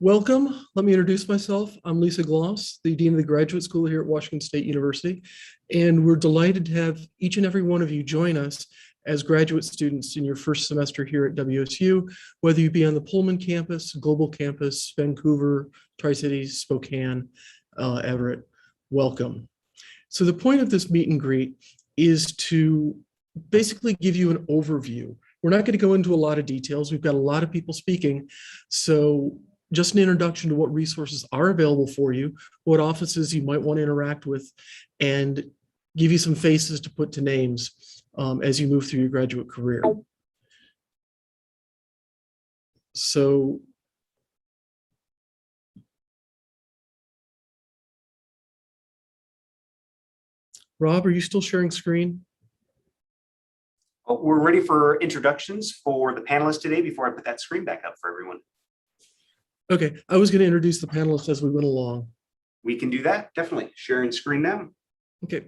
Welcome. Let me introduce myself. I'm Lisa Gloss, the Dean of the Graduate School here at Washington State University, and we're delighted to have each and every one of you join us as graduate students in your first semester here at WSU, whether you be on the Pullman campus, Global Campus, Vancouver, Tri-Cities, Spokane, Everett. Welcome. So the point of this meet and greet is to basically give you an overview. We're not going to go into a lot of details. We've got a lot of people speaking, so just an introduction to what resources are available for you, what offices you might want to interact with, and give you some faces to put to names as you move through your graduate career. So, Rob, are you still sharing screen? Oh, we're ready for introductions for the panelists today before I put that screen back up for everyone. Okay, I was going to introduce the panelists as we went along. We can do that, definitely. Sharing screen now. Okay.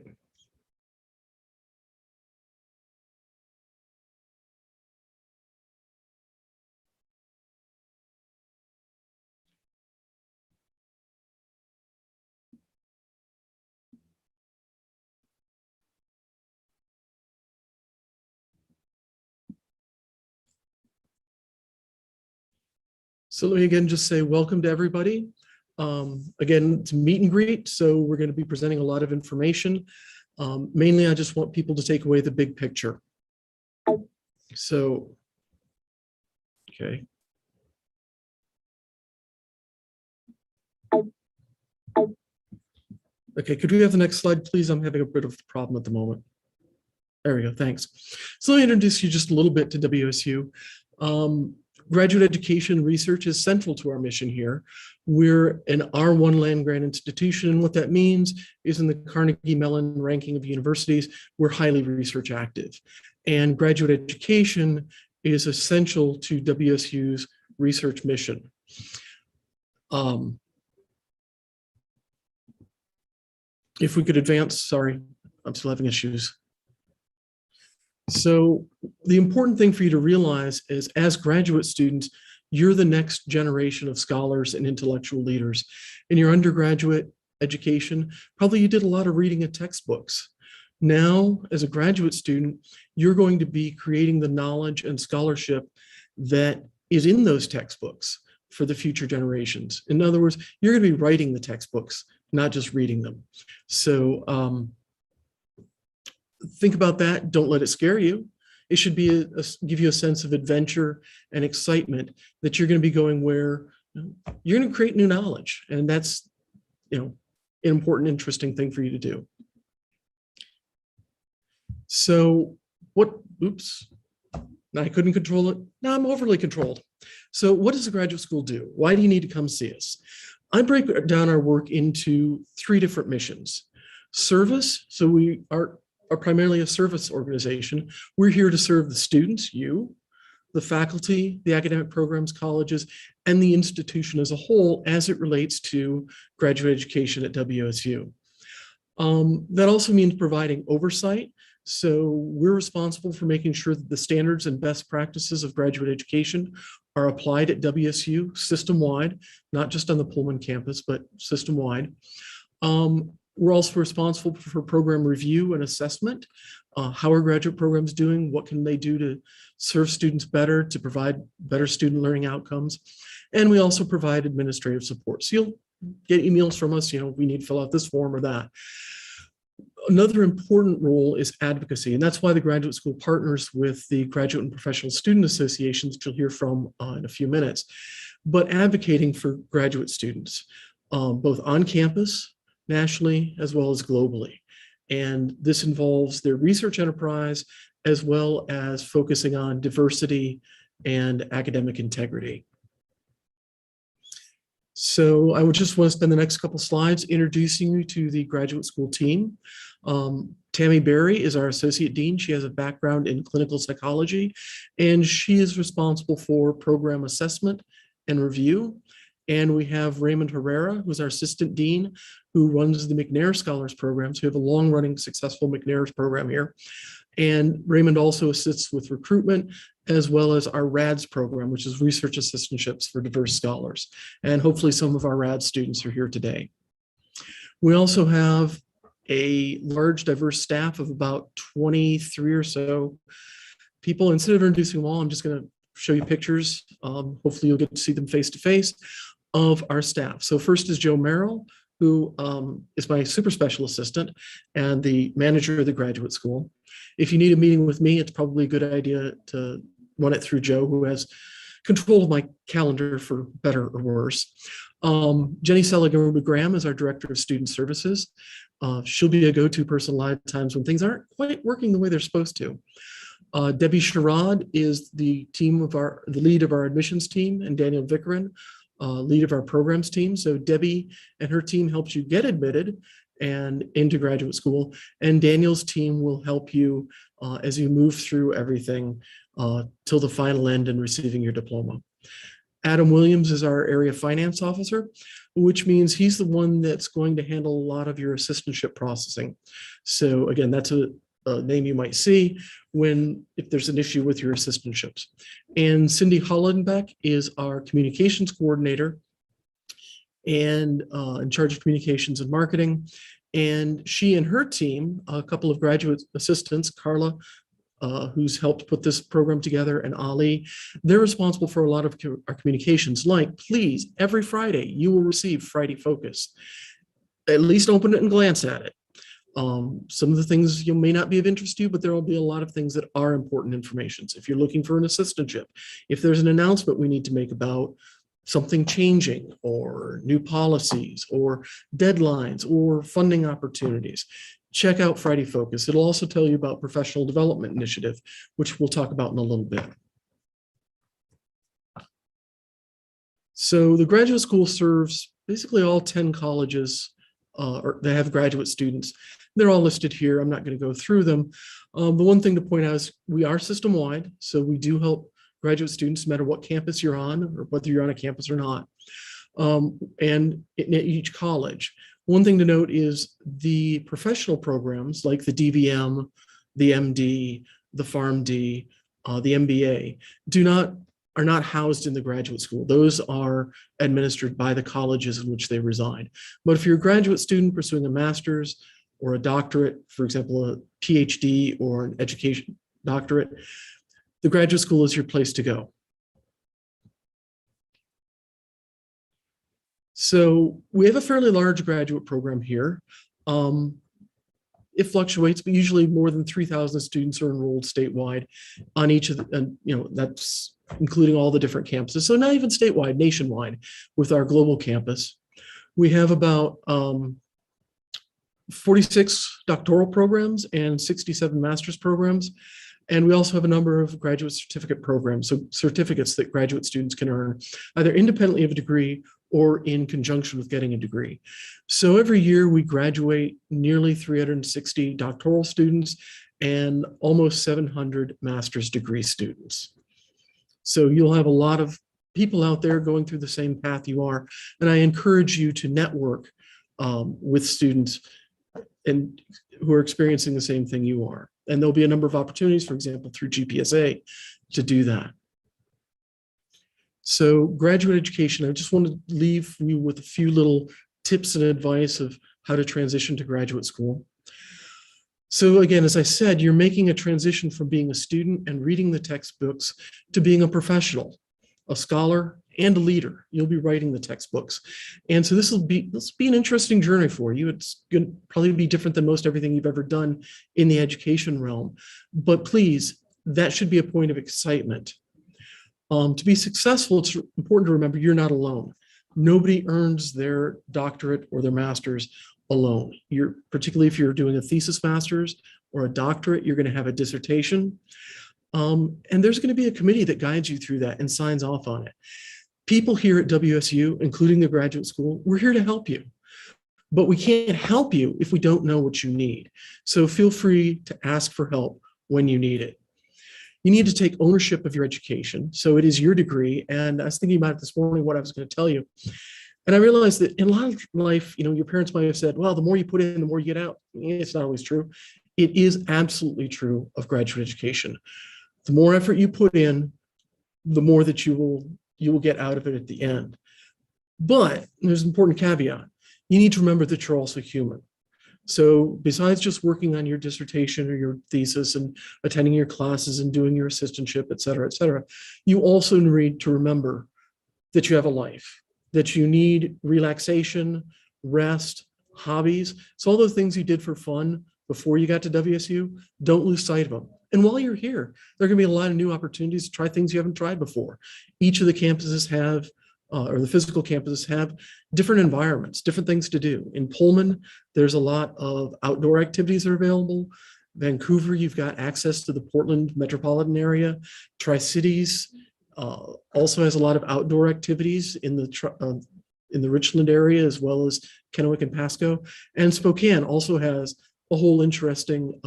So let me again just say welcome to everybody. Again, it's a meet and greet, so we're going to be presenting a lot of information. Mainly, I just want people to take away the big picture. So, okay. Okay, could we have the next slide, please? I'm having a bit of a problem at the moment. There we go, thanks. So let me introduce you just a little bit to WSU. Graduate education research is central to our mission here. We're an R1 land-grant institution, and what that means is in the Carnegie Mellon ranking of universities, we're highly research active. And graduate education is essential to WSU's research mission. If we could advance, sorry, I'm still having issues. So the important thing for you to realize is as graduate students, you're the next generation of scholars and intellectual leaders. In your undergraduate education, probably you did a lot of reading of textbooks. Now, as a graduate student, you're going to be creating the knowledge and scholarship that is in those textbooks for the future generations. In other words, you're going to be writing the textbooks, not just reading them. So, think about that. Don't let it scare you. It should be give you a sense of adventure and excitement that you're going to be going where you're going to create new knowledge. And that's, an important, interesting thing for you to do. So oops, I couldn't control it. Now I'm overly controlled. So what does the graduate school do? Why do you need to come see us? I break down our work into 3 different missions. Service, so we are primarily a service organization. We're here to serve the students, you, the faculty, the academic programs, colleges, and the institution as a whole as it relates to graduate education at WSU. That also means providing oversight. So we're responsible for making sure that the standards and best practices of graduate education are applied at WSU system-wide, not just on the Pullman campus, but system-wide. We're also responsible for program review and assessment. How are graduate programs doing? What can they do to serve students better, to provide better student learning outcomes? And we also provide administrative support. So you'll get emails from us, we need to fill out this form or that. Another important role is advocacy, and that's why the graduate school partners with the Graduate and Professional Student Associations, which you'll hear from in a few minutes, but advocating for graduate students, both on campus, nationally, as well as globally. And this involves their research enterprise, as well as focusing on diversity and academic integrity. So I would just want to spend the next couple slides introducing you to the graduate school team. Tammy Berry is our associate dean. She has a background in clinical psychology, and she is responsible for program assessment and review. And we have Raymond Herrera, who's our assistant dean, who runs the McNair Scholars Program. So we have a long-running successful McNair's program here. And Raymond also assists with recruitment, as well as our RADS program, which is Research Assistantships for Diverse Scholars. And hopefully some of our RADS students are here today. We also have a large diverse staff of about 23 or so people. Instead of introducing them all, I'm just going to show you pictures. Hopefully you'll get to see them face to face of our staff. So first is Joe Merrill, who is my super special assistant and the manager of the graduate school. If you need a meeting with me, it's probably a good idea to run it through Joe, who has control of my calendar for better or worse. Jenny Seliger-Graham is our Director of Student Services. She'll be a go-to person a lot of times when things aren't quite working the way they're supposed to. Debbie Sherrod is the lead of our admissions team, and Daniel Vickerin, lead of our programs team. So Debbie and her team helps you get admitted and into graduate school, and Daniel's team will help you as you move through everything till the final end and receiving your diploma. Adam Williams is our area finance officer, which means he's the one that's going to handle a lot of your assistantship processing. So again, that's a name you might see if there's an issue with your assistantships. And Cindy Hollenbeck is our communications coordinator and in charge of communications and marketing. And she and her team, a couple of graduate assistants, Carla, who's helped put this program together, and Ali, they're responsible for a lot of our communications, like, please, every Friday, you will receive Friday Focus. At least open it and glance at it. Some of the things you may not be of interest to you, but there will be a lot of things that are important information. So if you're looking for an assistantship, if there's an announcement we need to make about something changing or new policies or deadlines or funding opportunities, check out Friday Focus. It'll also tell you about professional development initiative, which we'll talk about in a little bit. So the graduate school serves basically all 10 colleges they have graduate students. They're all listed here. I'm not going to go through them. The one thing to point out is we are system-wide, so we do help graduate students no matter what campus you're on or whether you're on a campus or not, and in each college. One thing to note is the professional programs like the DVM, the MD, the PharmD, the MBA are not housed in the graduate school. Those are administered by the colleges in which they reside. But if you're a graduate student pursuing a master's or a doctorate, for example, a PhD or an education doctorate, the graduate school is your place to go. So we have a fairly large graduate program here. It fluctuates, but usually more than 3,000 students are enrolled statewide on each of the, and that's including all the different campuses. So not even statewide, nationwide with our global campus. We have about 46 doctoral programs and 67 master's programs. And we also have a number of graduate certificate programs, so certificates that graduate students can earn either independently of a degree or in conjunction with getting a degree. So every year we graduate nearly 360 doctoral students and almost 700 master's degree students. So you'll have a lot of people out there going through the same path you are. And I encourage you to network with students and who are experiencing the same thing you are. And there'll be a number of opportunities, for example, through GPSA to do that. So graduate education, I just want to leave you with a few little tips and advice of how to transition to graduate school. So again, as I said, you're making a transition from being a student and reading the textbooks to being a professional, a scholar, and a leader. You'll be writing the textbooks. And so this will be an interesting journey for you. It's going to probably be different than most everything you've ever done in the education realm. But please, that should be a point of excitement. To be successful, it's important to remember you're not alone. Nobody earns their doctorate or their master's alone. Particularly if you're doing a thesis master's or a doctorate, you're going to have a dissertation. And there's going to be a committee that guides you through that and signs off on it. People here at WSU, including the graduate school, we're here to help you. But we can't help you if we don't know what you need. So feel free to ask for help when you need it. You need to take ownership of your education. So it is your degree. And I was thinking about it this morning, what I was going to tell you. And I realized that in a lot of life, your parents might have said, well, the more you put in, the more you get out. It's not always true. it is absolutely true of graduate education. The more effort you put in, the more that you will get out of it at the end. But there's an important caveat. You need to remember that you're also human. So besides just working on your dissertation or your thesis and attending your classes and doing your assistantship, et cetera, you also need to remember that you have a life, that you need relaxation, rest, hobbies. So all those things you did for fun before you got to WSU, don't lose sight of them. And while you're here, there are going to be a lot of new opportunities to try things you haven't tried before. Each of the campuses have, or the physical campuses have different environments, different things to do. In Pullman, there's a lot of outdoor activities that are available. Vancouver, you've got access to the Portland metropolitan area. Tri-Cities also has a lot of outdoor activities in the Richland area, as well as Kennewick and Pasco. And Spokane also has a whole interesting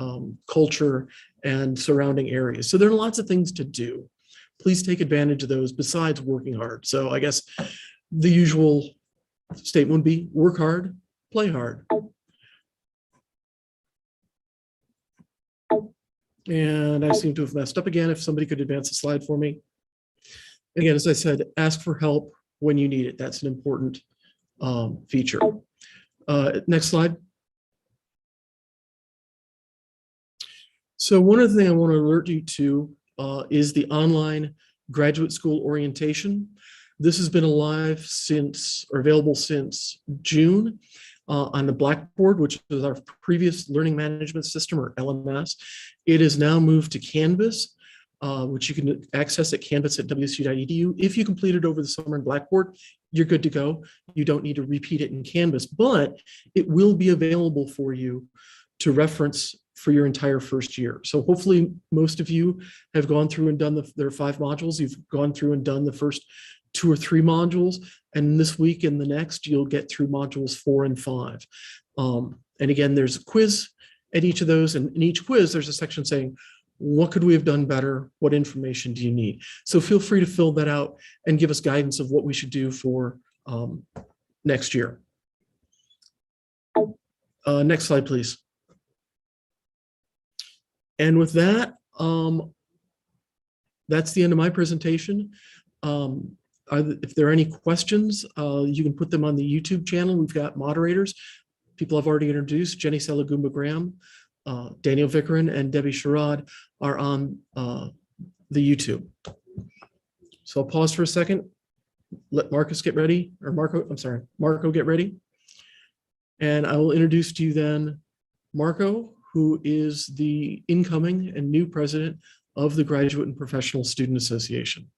culture and surrounding areas. So there are lots of things to do. Please take advantage of those besides working hard. So I guess the usual statement would be work hard, play hard. And I seem to have messed up again. If somebody could advance the slide for me. Again, as I said, ask for help when you need it. That's an important feature. Next slide. So one other thing I want to alert you to is the online graduate school orientation. This has been alive since, or available since June on the Blackboard, which is our previous learning management system, or LMS. It is now moved to Canvas, which you can access at canvas.wsu.edu. If you complete it over the summer in Blackboard, you're good to go. You don't need to repeat it in Canvas, but it will be available for you to reference for your entire first year. So hopefully most of you have gone through and done there are 5 modules. You've gone through and done the first 2 or 3 modules. And this week and the next, you'll get through modules 4 and 5. And again, there's a quiz at each of those. And in each quiz, there's a section saying, what could we have done better? What information do you need? So feel free to fill that out and give us guidance of what we should do for next year. Next slide, please. And with that, that's the end of my presentation. If there are any questions, you can put them on the YouTube channel. We've got moderators. People I've already introduced, Jenny Selagumba Graham, Daniel Vickerin, and Debbie Sherrod are on the YouTube. So I'll pause for a second, let Marcus get ready, or Marco get ready. And I will introduce to you then Marco, who is the incoming and new president of the Graduate and Professional Student Association.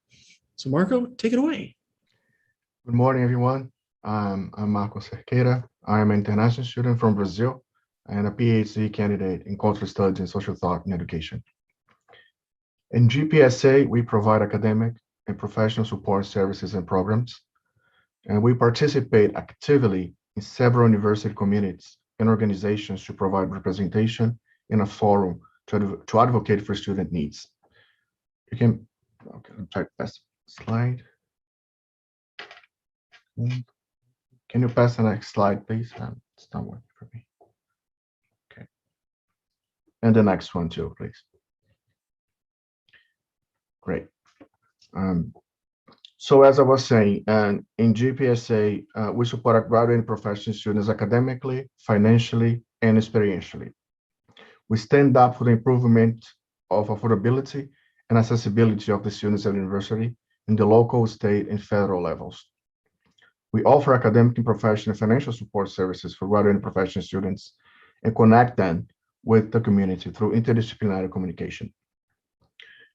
So Marco, take it away. Good morning, everyone. I'm Marco Cerqueira. I'm an international student from Brazil and a PhD candidate in cultural studies and social thought in education. In GPSA, we provide academic and professional support services and programs, and we participate actively in several university communities and organizations to provide representation in a forum to advocate for student needs. You can, okay, I'll try to pass the slide. Can you pass the next slide, please? It's not working for me. Okay. And the next one too, please. Great. So as I was saying, in GPSA, we support our graduate and professional students academically, financially, and experientially. We stand up for the improvement of affordability and accessibility of the students at the university in the local, state, and federal levels. We offer academic and professional financial support services for graduate and professional students and connect them with the community through interdisciplinary communication.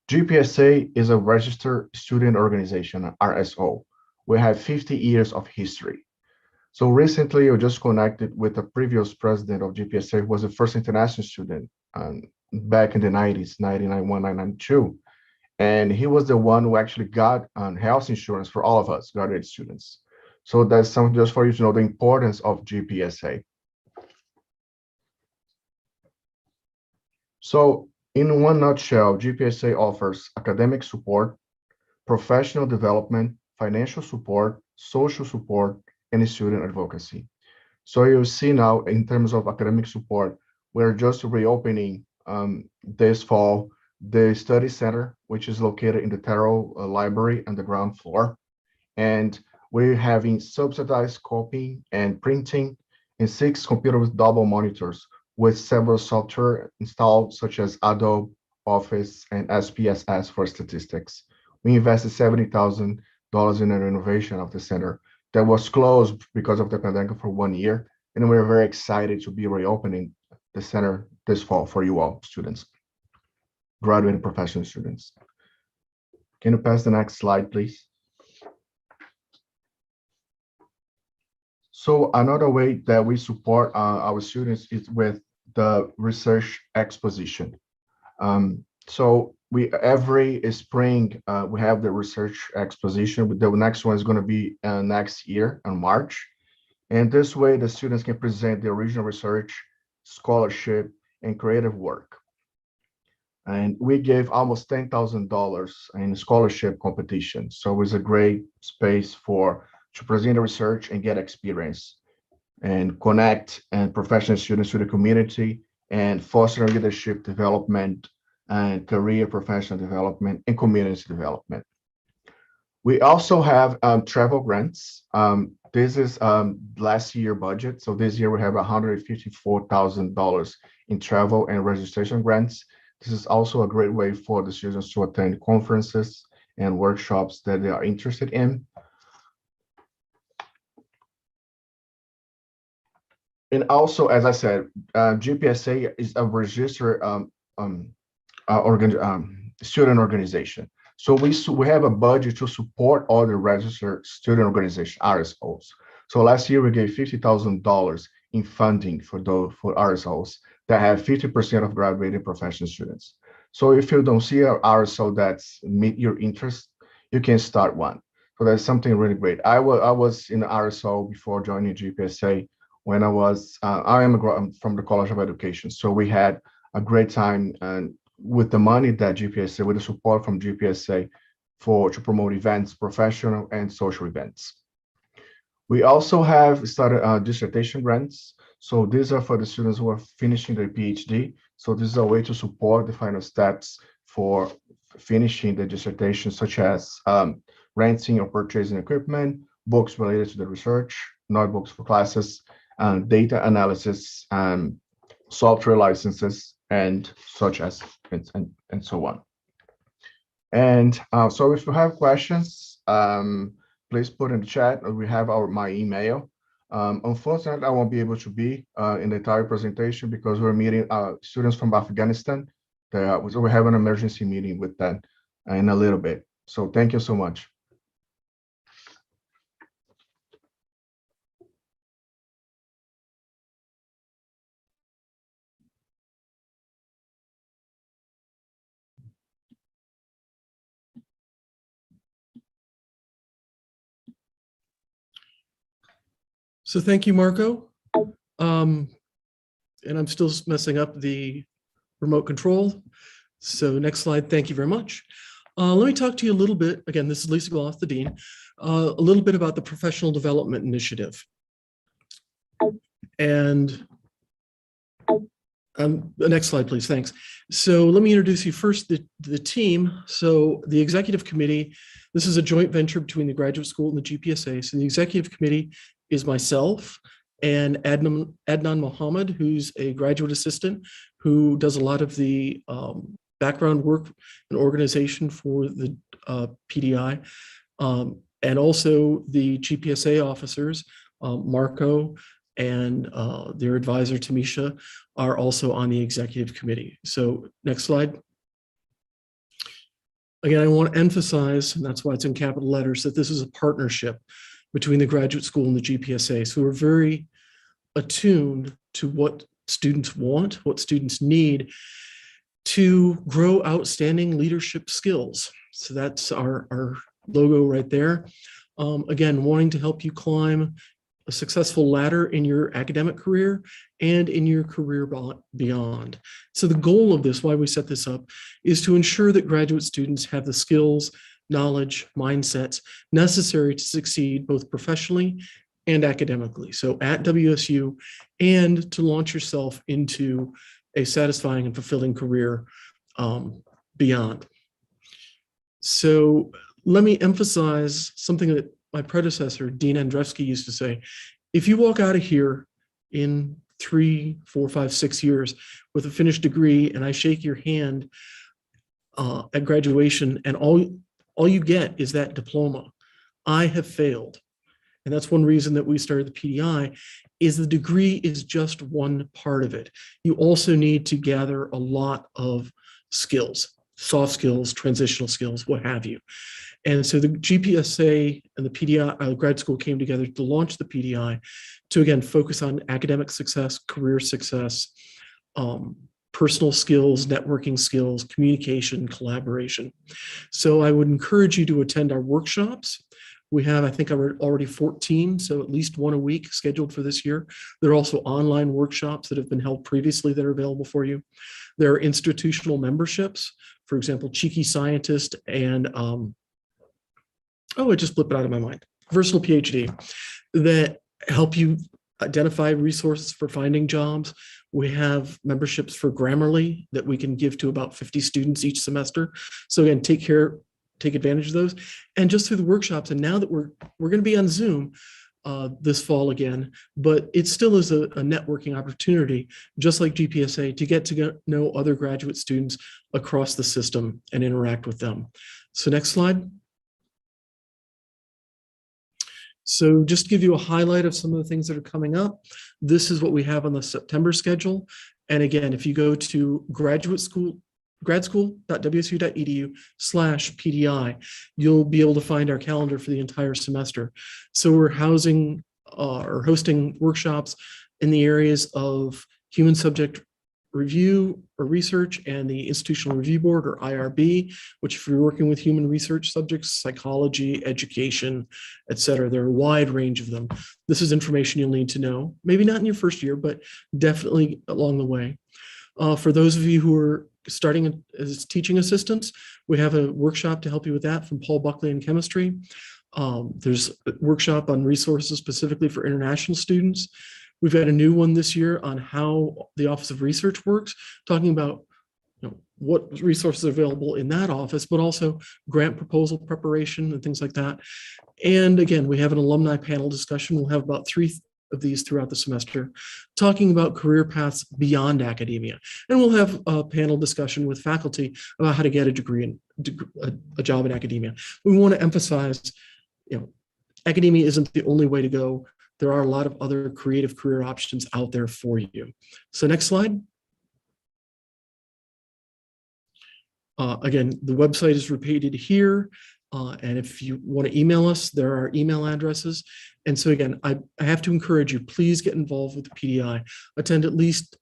GPSA is a registered student organization, RSO. We have 50 years of history. So recently, I just connected with the previous president of GPSA, who was the first international student back in the 90s, 1991, 1992. And he was the one who actually got health insurance for all of us, graduate students. So that's something just for you to know the importance of GPSA. So in one nutshell, GPSA offers academic support, professional development, financial support, social support, and student advocacy. So you'll see now in terms of academic support, we're just reopening this fall the study center, which is located in the Terrell Library on the ground floor. And we're having subsidized copying and printing and 6 computers with double monitors with several software installed, such as Adobe, Office, and SPSS for statistics. We invested $70,000 in the renovation of the center that was closed because of the pandemic for 1 year. And we're very excited to be reopening the center this fall for you all students, graduate and professional students. Can you pass the next slide, please? So another way that we support our students is with the research exposition. So every spring we have the research exposition. The next one is going to be next year in March, and this way the students can present their original research, scholarship, and creative work. And we gave almost $10,000 in scholarship competition. So it's a great space to present the research and get experience and connect and professional students to the community and foster leadership development and career professional development and community development. We also have travel grants. This is last year budget. So this year we have $154,000 in travel and registration grants. This is also a great way for the students to attend conferences and workshops that they are interested in. And also, as I said, GPSA is a registered student organization. So we have a budget to support all the registered student organization RSOs. So last year we gave $50,000 in funding for RSOs that have 50% of graduating professional students. So if you don't see an RSO that's meet your interest, you can start one. So that's something really great. I was in the RSO before joining GPSA when I am from the College of Education. So we had a great time and with the money that GPSA, with the support from GPSA to promote events, professional and social events. We also have started dissertation grants. So these are for the students who are finishing their PhD. So this is a way to support the final steps for finishing the dissertation, such as renting or purchasing equipment, books related to the research, notebooks for classes, data analysis, software licenses, and such as and so on. And so if you have questions, please put in the chat. We have my email. Unfortunately, I won't be able to be in the entire presentation because we're meeting students from Afghanistan. We have an emergency meeting with them in a little bit. So thank you so much. So thank you, Marco. And I'm still messing up the remote control. So next slide, thank you very much. Let me talk to you a little bit, again, this is Lisa Gloff, the Dean, a little bit about the Professional Development Initiative. And the next slide, please, thanks. So let me introduce you first, the team. So the Executive Committee, this is a joint venture between the Graduate School and the GPSA. So the Executive Committee is myself and Adnan Mohammed, who's a graduate assistant who does a lot of the background work and organization for the PDI, and also the GPSA officers, Marco and their advisor, Tamisha, are also on the executive committee. So next slide. Again, I want to emphasize, and that's why it's in capital letters, that this is a partnership between the graduate school and the GPSA. So we're very attuned to what students want, what students need to grow outstanding leadership skills. So that's our logo right there. Again, wanting to help you climb a successful ladder in your academic career and in your career beyond. So the goal of this, why we set this up, is to ensure that graduate students have the skills, knowledge, mindsets necessary to succeed both professionally and academically. So at WSU, and to launch yourself into a satisfying and fulfilling career beyond. So let me emphasize something that my predecessor, Dean Andrewski, used to say. If you walk out of here in 3, 4, 5, 6 years with a finished degree, and I shake your hand at graduation, and all you get is that diploma, I have failed. And that's one reason that we started the PDI, is the degree is just one part of it. You also need to gather a lot of skills, soft skills, transitional skills, what have you. And so the GPSA and the PDI grad school came together to launch the PDI to, again, focus on academic success, career success, personal skills, networking skills, communication, collaboration. So I would encourage you to attend our workshops. We have, I think, already 14, so at least one a week scheduled for this year. There are also online workshops that have been held previously that are available for you. There are institutional memberships, for example, Cheeky Scientist and, it just flipped it out of my mind, Versatile PhD, that help you identify resources for finding jobs. We have memberships for Grammarly that we can give to about 50 students each semester. So again, take advantage of those. And just through the workshops, and now that we're going to be on Zoom this fall again, but it still is a networking opportunity, just like GPSA, to get to know other graduate students across the system and interact with them. So next slide. So just to give you a highlight of some of the things that are coming up, this is what we have on the September schedule. And again, if you go to gradschool.wsu.edu/PDI, you'll be able to find our calendar for the entire semester. So we're hosting workshops in the areas of human subject review or research and the Institutional Review Board, or IRB, which, if you're working with human research subjects, psychology, education, et cetera, there are a wide range of them. This is information you'll need to know, maybe not in your first year, but definitely along the way. For those of you who are starting as teaching assistants, we have a workshop to help you with that from Paul Buckley in chemistry. There's a workshop on resources specifically for international students. We've got a new one this year on how the Office of Research works, talking about what resources are available in that office, but also grant proposal preparation and things like that. And again, we have an alumni panel discussion. We'll have about 3 of these throughout the semester, talking about career paths beyond academia. And we'll have a panel discussion with faculty about how to get a degree in a job in academia. We want to emphasize, academia isn't the only way to go. There are a lot of other creative career options out there for you. So next slide. Again, the website is repeated here. And if you want to email us, there are email addresses. And so again, I have to encourage you, please get involved with the PDI. Attend at least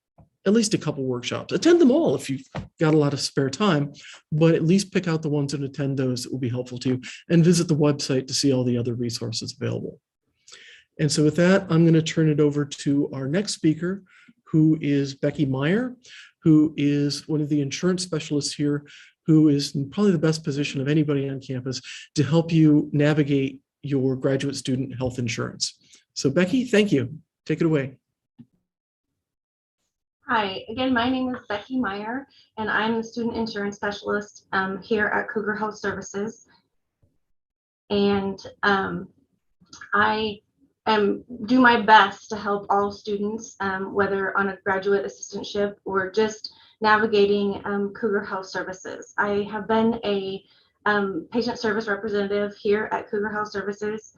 a couple workshops. Attend them all if you've got a lot of spare time, but at least pick out the ones and attend those that will be helpful to you, and visit the website to see all the other resources available. And so with that, I'm going to turn it over to our next speaker, who is Becky Meyer, who is one of the insurance specialists here, who is in probably the best position of anybody on campus to help you navigate your graduate student health insurance. So Becky, thank you. Take it away. Hi, again, my name is Becky Meyer, and I'm the student insurance specialist here at Cougar Health Services. And I do my best to help all students, whether on a graduate assistantship or just navigating Cougar Health Services. I have been a patient service representative here at Cougar Health Services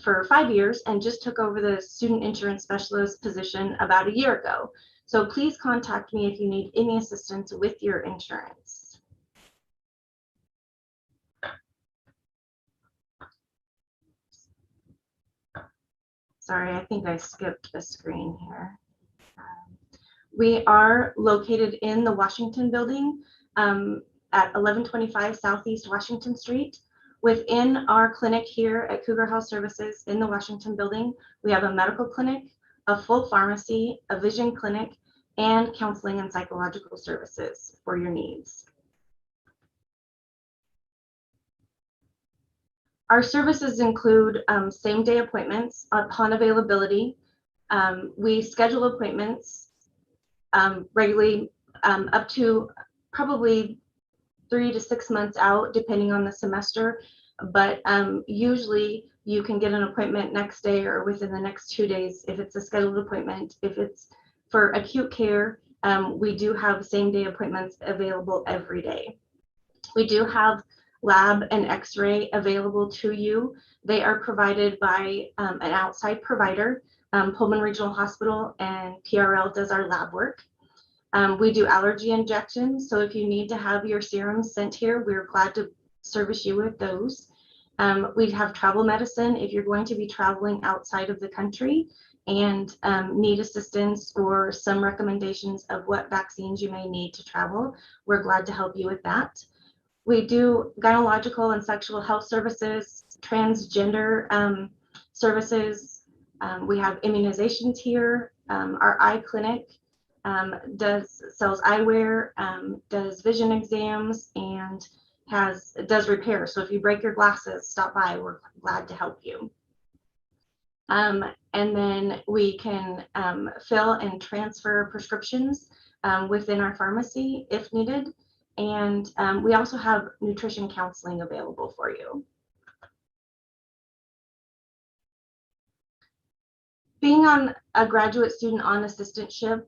for 5 years, and just took over the student insurance specialist position about a year ago. So please contact me if you need any assistance with your insurance. Sorry, I think I skipped a screen here. We are located in the Washington building at 1125 Southeast Washington Street. Within our clinic here at Cougar Health Services in the Washington building, we have a medical clinic, a full pharmacy, a vision clinic, and counseling and psychological services for your needs. Our services include same-day appointments upon availability. We schedule appointments regularly up to probably 3 to 6 months out, depending on the semester. But usually you can get an appointment next day or within the next 2 days if it's a scheduled appointment. If it's for acute care, we do have same-day appointments available every day. We do have lab and x-ray available to you. They are provided by an outside provider, Pullman Regional Hospital, and PRL does our lab work. We do allergy injections, so if you need to have your serums sent here, we're glad to service you with those. We have travel medicine if you're going to be traveling outside of the country and need assistance or some recommendations of what vaccines you may need to travel. We're glad to help you with that. We do gynecological and sexual health services, transgender services. We have immunizations here. Our eye clinic sells eyewear, does vision exams, and does repair. So if you break your glasses, stop by. We're glad to help you. And then we can fill and transfer prescriptions within our pharmacy if needed. And we also have nutrition counseling available for you. Being on a graduate student on assistantship,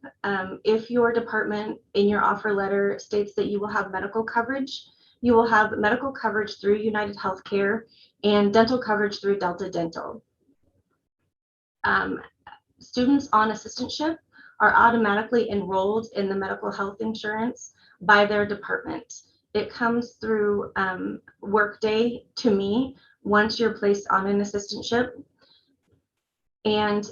if your department in your offer letter states that you will have medical coverage, you will have medical coverage through United Healthcare and dental coverage through Delta Dental. Students on assistantship are automatically enrolled in the medical health insurance by their department. It comes through Workday to me once you're placed on an assistantship. And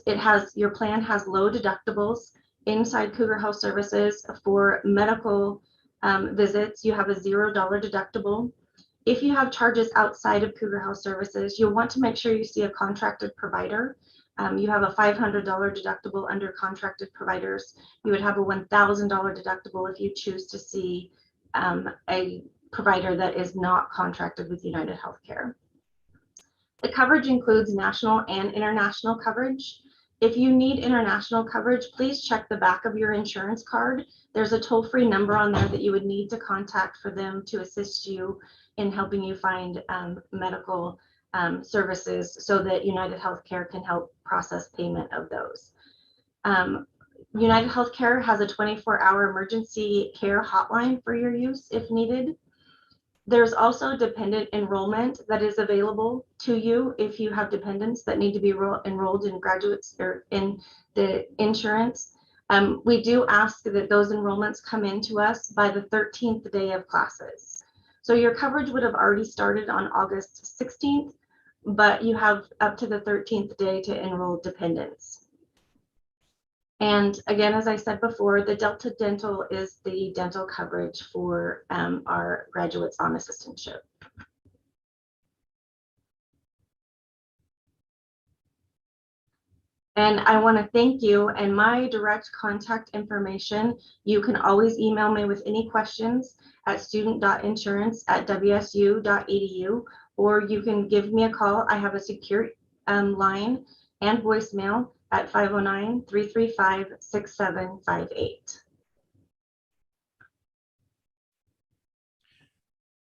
your plan has low deductibles. Inside Cougar Health Services for medical visits, you have a $0 deductible. If you have charges outside of Cougar Health Services, you'll want to make sure you see a contracted provider. You have a $500 deductible under contracted providers. You would have a $1,000 deductible if you choose to see a provider that is not contracted with United Healthcare. The coverage includes national and international coverage. If you need international coverage, please check the back of your insurance card. There's a toll-free number on there that you would need to contact for them to assist you in helping you find medical services so that United Healthcare can help process payment of those. United Healthcare has a 24-hour emergency care hotline for your use if needed. There's also dependent enrollment that is available to you if you have dependents that need to be enrolled in graduates or in the insurance. We do ask that those enrollments come into us by the 13th day of classes. So your coverage would have already started on August 16th, but you have up to the 13th day to enroll dependents. And again, as I said before, the Delta Dental is the dental coverage for our graduates on assistantship. And I want to thank you, and my direct contact information, you can always email me with any questions at student.insurance@wsu.edu, or you can give me a call. I have a secure line and voicemail at 509-335-6758.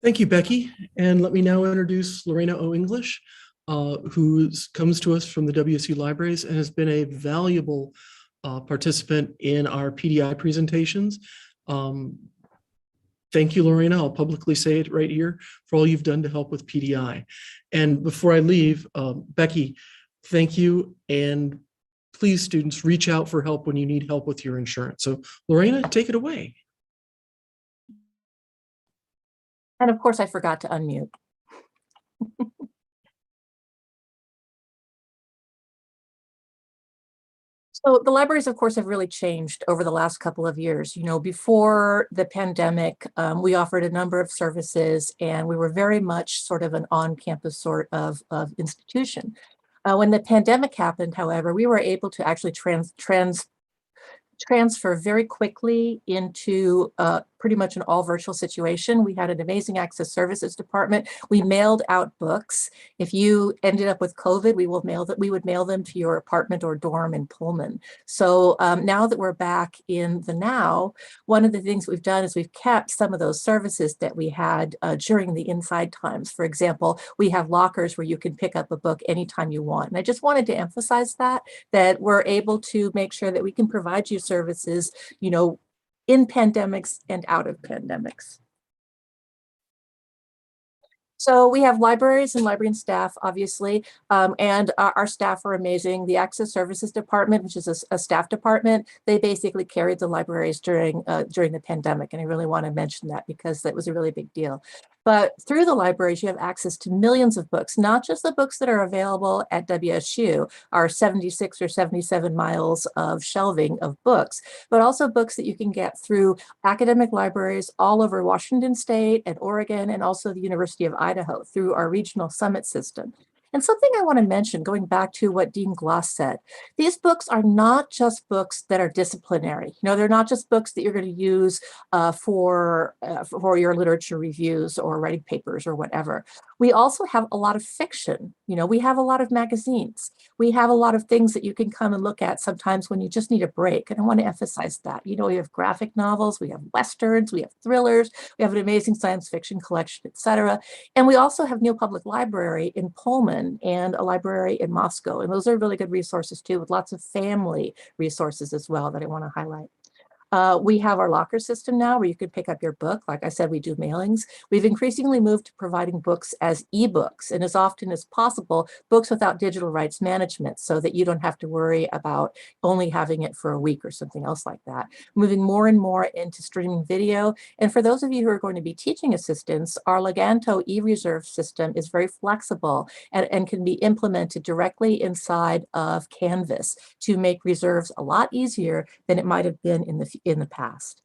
Thank you, Becky. And let me now introduce Lorena O. English, who comes to us from the WSU Libraries and has been a valuable participant in our PDI presentations. Thank you, Lorena. I'll publicly say it right here for all you've done to help with PDI. And before I leave, Becky, thank you. And please, students, reach out for help when you need help with your insurance. So Lorena, take it away. And of course, I forgot to unmute. So the libraries, of course, have really changed over the last couple of years. You know, before the pandemic, we offered a number of services, and we were very much sort of an on-campus sort of institution. When the pandemic happened, however, we were able to actually transfer very quickly into pretty much an all virtual situation. We had an amazing access services department. We mailed out books. If you ended up with COVID, we would mail them to your apartment or dorm in Pullman. So now that we're back in the now, one of the things we've done is we've kept some of those services that we had during the inside times. For example, we have lockers where you can pick up a book anytime you want. And I just wanted to emphasize that we're able to make sure that we can provide you services, you know, in pandemics and out of pandemics. So we have libraries and librarian staff, obviously, and our staff are amazing. The Access Services Department, which is a staff department, they basically carried the libraries during the pandemic. And I really want to mention that because that was a really big deal. But through the libraries, you have access to millions of books, not just the books that are available at WSU, our 76 or 77 miles of shelving of books, but also books that you can get through academic libraries all over Washington State and Oregon, and also the University of Idaho through our regional summit system. And something I want to mention, going back to what Dean Gloss said, these books are not just books that are disciplinary. You know, they're not just books that you're going to use for your literature reviews or writing papers or whatever. We also have a lot of fiction. You know, we have a lot of magazines. We have a lot of things that you can come and look at sometimes when you just need a break. And I want to emphasize that. You know, we have graphic novels, we have Westerns, we have thrillers, we have an amazing science fiction collection, etc. And we also have Neal Public Library in Pullman and a library in Moscow. And those are really good resources too, with lots of family resources as well that I want to highlight. We have our locker system now where you can pick up your book. Like I said, we do mailings. We've increasingly moved to providing books as ebooks and as often as possible, books without digital rights management so that you don't have to worry about only having it for a week or something else like that. Moving more and more into streaming video. And for those of you who are going to be teaching assistants, our Leganto e-reserve system is very flexible and can be implemented directly inside of Canvas to make reserves a lot easier than it might have been in the past.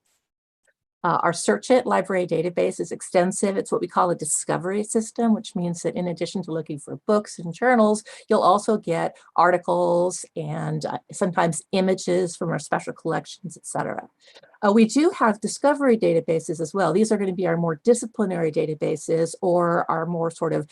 Our Search It library database is extensive. It's what we call a discovery system, which means that in addition to looking for books and journals, you'll also get articles and sometimes images from our special collections, etc. We do have discovery databases as well. These are going to be our more disciplinary databases or our more sort of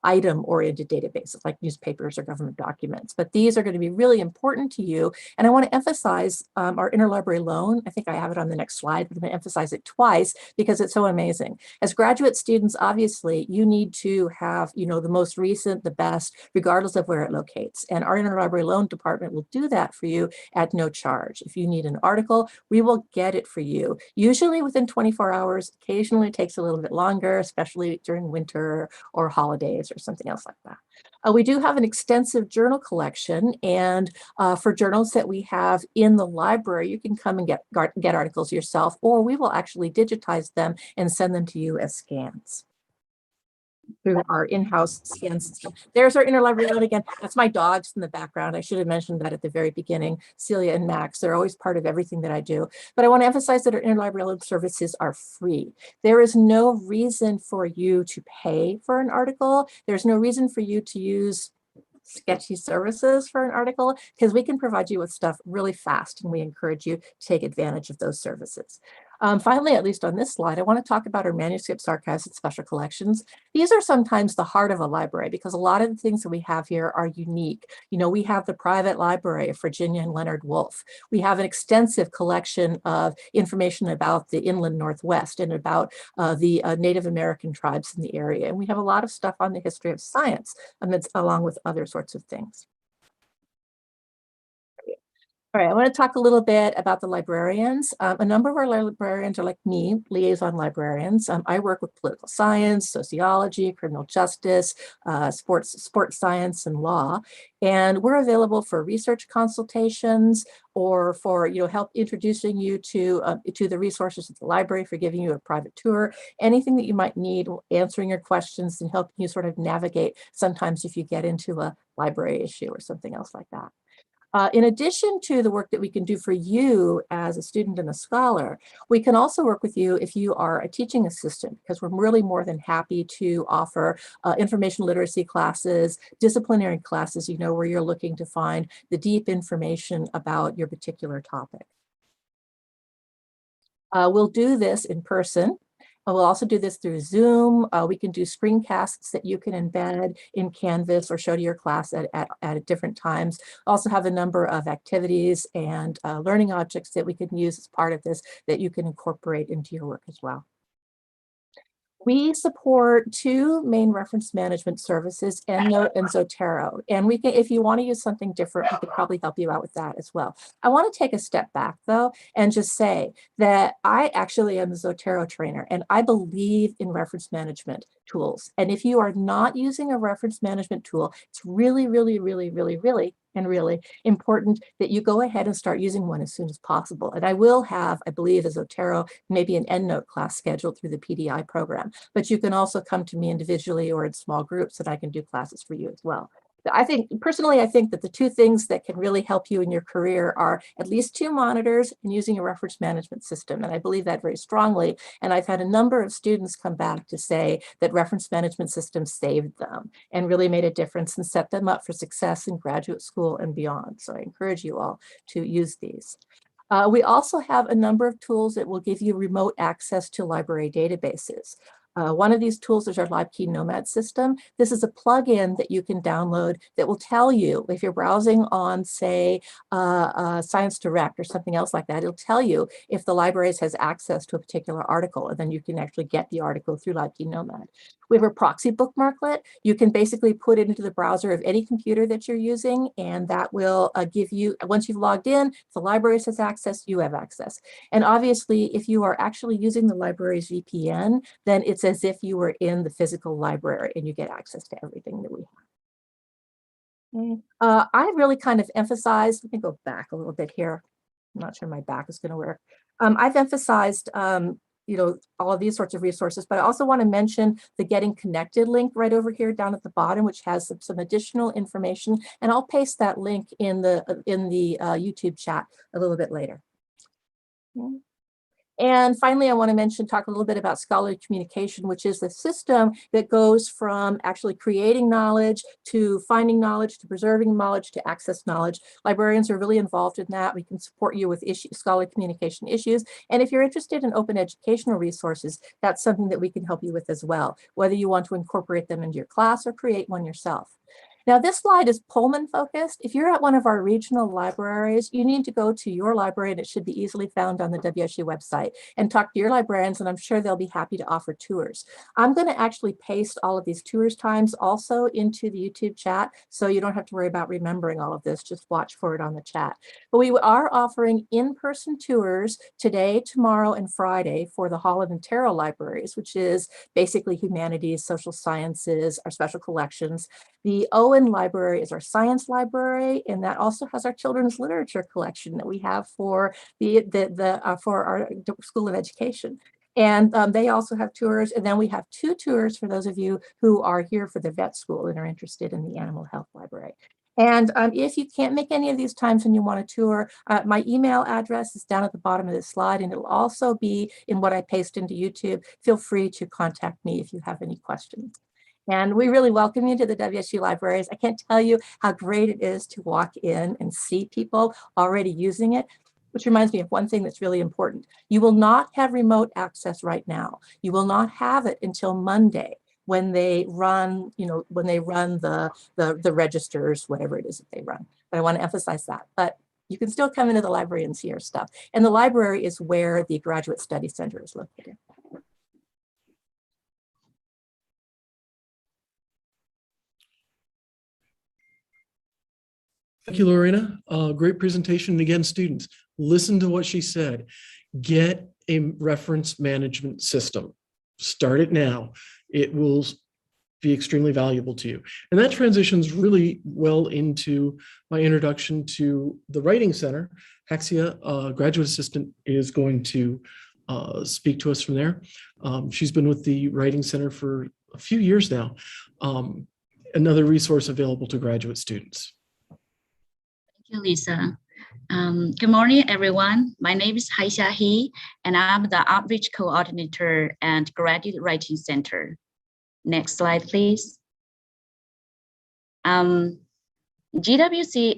item-oriented databases like newspapers or government documents. But these are going to be really important to you. And I want to emphasize our interlibrary loan. I think I have it on the next slide, but I'm going to emphasize it twice because it's so amazing. As graduate students, obviously, you need to have, you know, the most recent, the best, regardless of where it locates. And our interlibrary loan department will do that for you at no charge. If you need an article, we will get it for you, usually within 24 hours. Occasionally it takes a little bit longer, especially during winter or holidays or something else like that. We do have an extensive journal collection, and for journals that we have in the library, you can come and get articles yourself, or we will actually digitize them and send them to you as scans through our in-house scan system. There's our interlibrary loan again. That's my dogs in the background. I should have mentioned that at the very beginning. Celia and Max, they're always part of everything that I do. But I want to emphasize that our interlibrary loan services are free. There is no reason for you to pay for an article. There's no reason for you to use sketchy services for an article, because we can provide you with stuff really fast, and we encourage you to take advantage of those services. Finally, at least on this slide, I want to talk about our manuscripts, archives, and special collections. These are sometimes the heart of a library because a lot of the things that we have here are unique. You know, we have the private library of Virginia and Leonard Woolf. We have an extensive collection of information about the inland Northwest and about the Native American tribes in the area. And we have a lot of stuff on the history of science along with other sorts of things. All right, I want to talk a little bit about the librarians. A number of our librarians are like me, liaison librarians. I work with political science, sociology, criminal justice, sports science, and law. And we're available for research consultations or for help introducing you to the resources at the library, for giving you a private tour, anything that you might need, answering your questions and helping you sort of navigate sometimes if you get into a library issue or something else like that. In addition to the work that we can do for you as a student and a scholar, we can also work with you if you are a teaching assistant, because we're really more than happy to offer information literacy classes, disciplinary classes, where you're looking to find the deep information about your particular topic. We'll do this in person. We'll also do this through Zoom. We can do screencasts that you can embed in Canvas or show to your class at different times. Also have a number of activities and learning objects that we can use as part of this that you can incorporate into your work as well. We support two main reference management services, EndNote and Zotero. And we can, if you want to use something different, we could probably help you out with that as well. I want to take a step back though, and just say that I actually am a Zotero trainer and I believe in reference management tools. And if you are not using a reference management tool, it's really, really, really, really, really important that you go ahead and start using one as soon as possible. And I will have, I believe, a Zotero, maybe an EndNote class scheduled through the PDI program, but you can also come to me individually or in small groups and I can do classes for you as well. Personally, I think that the two things that can really help you in your career are at least 2 monitors and using a reference management system. And I believe that very strongly. And I've had a number of students come back to say that reference management systems saved them and really made a difference and set them up for success in graduate school and beyond. So I encourage you all to use these. We also have a number of tools that will give you remote access to library databases. One of these tools is our LiveKey Nomad system. This is a plugin that you can download that will tell you if you're browsing on, say, Science Direct or something else like that, it'll tell you if the library has access to a particular article, and then you can actually get the article through LiveKey Nomad. We have a proxy bookmarklet. You can basically put it into the browser of any computer that you're using, and that will give you, once you've logged in, if the library has access, you have access. And obviously, if you are actually using the library's VPN, then it's as if you were in the physical library and you get access to everything that we have. I really kind of emphasized, let me go back a little bit here. I'm not sure my back is going to work. I've emphasized all of these sorts of resources, but I also want to mention the Getting Connected link right over here down at the bottom, which has some additional information, and I'll paste that link in the YouTube chat a little bit later. And finally, I want to talk a little bit about scholarly communication, which is the system that goes from actually creating knowledge to finding knowledge to preserving knowledge to access knowledge. Librarians are really involved in that. We can support you with scholarly communication issues. And if you're interested in open educational resources, that's something that we can help you with as well, whether you want to incorporate them into your class or create one yourself. Now, this slide is Pullman focused. If you're at one of our regional libraries, you need to go to your library, and it should be easily found on the WSU website, and talk to your librarians, and I'm sure they'll be happy to offer tours. I'm going to actually paste all of these tours times also into the YouTube chat, so you don't have to worry about remembering all of this. Just watch for it on the chat. But we are offering in-person tours today, tomorrow, and Friday for the Holland and Terrell libraries, which is basically humanities, social sciences, our special collections. The Owen Library is our science library, and that also has our children's literature collection that we have for for our School of Education. And they also have tours, and then we have 2 tours for those of you who are here for the vet school and are interested in the animal health library. And if you can't make any of these times and you want a tour, my email address is down at the bottom of this slide, and it'll also be in what I paste into YouTube. Feel free to contact me if you have any questions. And we really welcome you to the WSU libraries. I can't tell you how great it is to walk in and see people already using it, which reminds me of one thing that's really important. You will not have remote access right now. You will not have it until Monday when they run, the registers, whatever it is that they run. But I want to emphasize that. But you can still come into the library and see our stuff. And the library is where the Graduate Study Center is located. Thank you, Lorena. Great presentation. And again, students, listen to what she said. Get a reference management system. Start it now. It will be extremely valuable to you. And that transitions really well into my introduction to the Writing Center. Haxia, graduate assistant, is going to speak to us from there. She's been with the Writing Center for a few years now. Another resource available to graduate students. Thank you, Lisa. Good morning, everyone. My name is Haixia He, and I'm the Outreach Coordinator at Graduate Writing Center. Next slide, please. GWC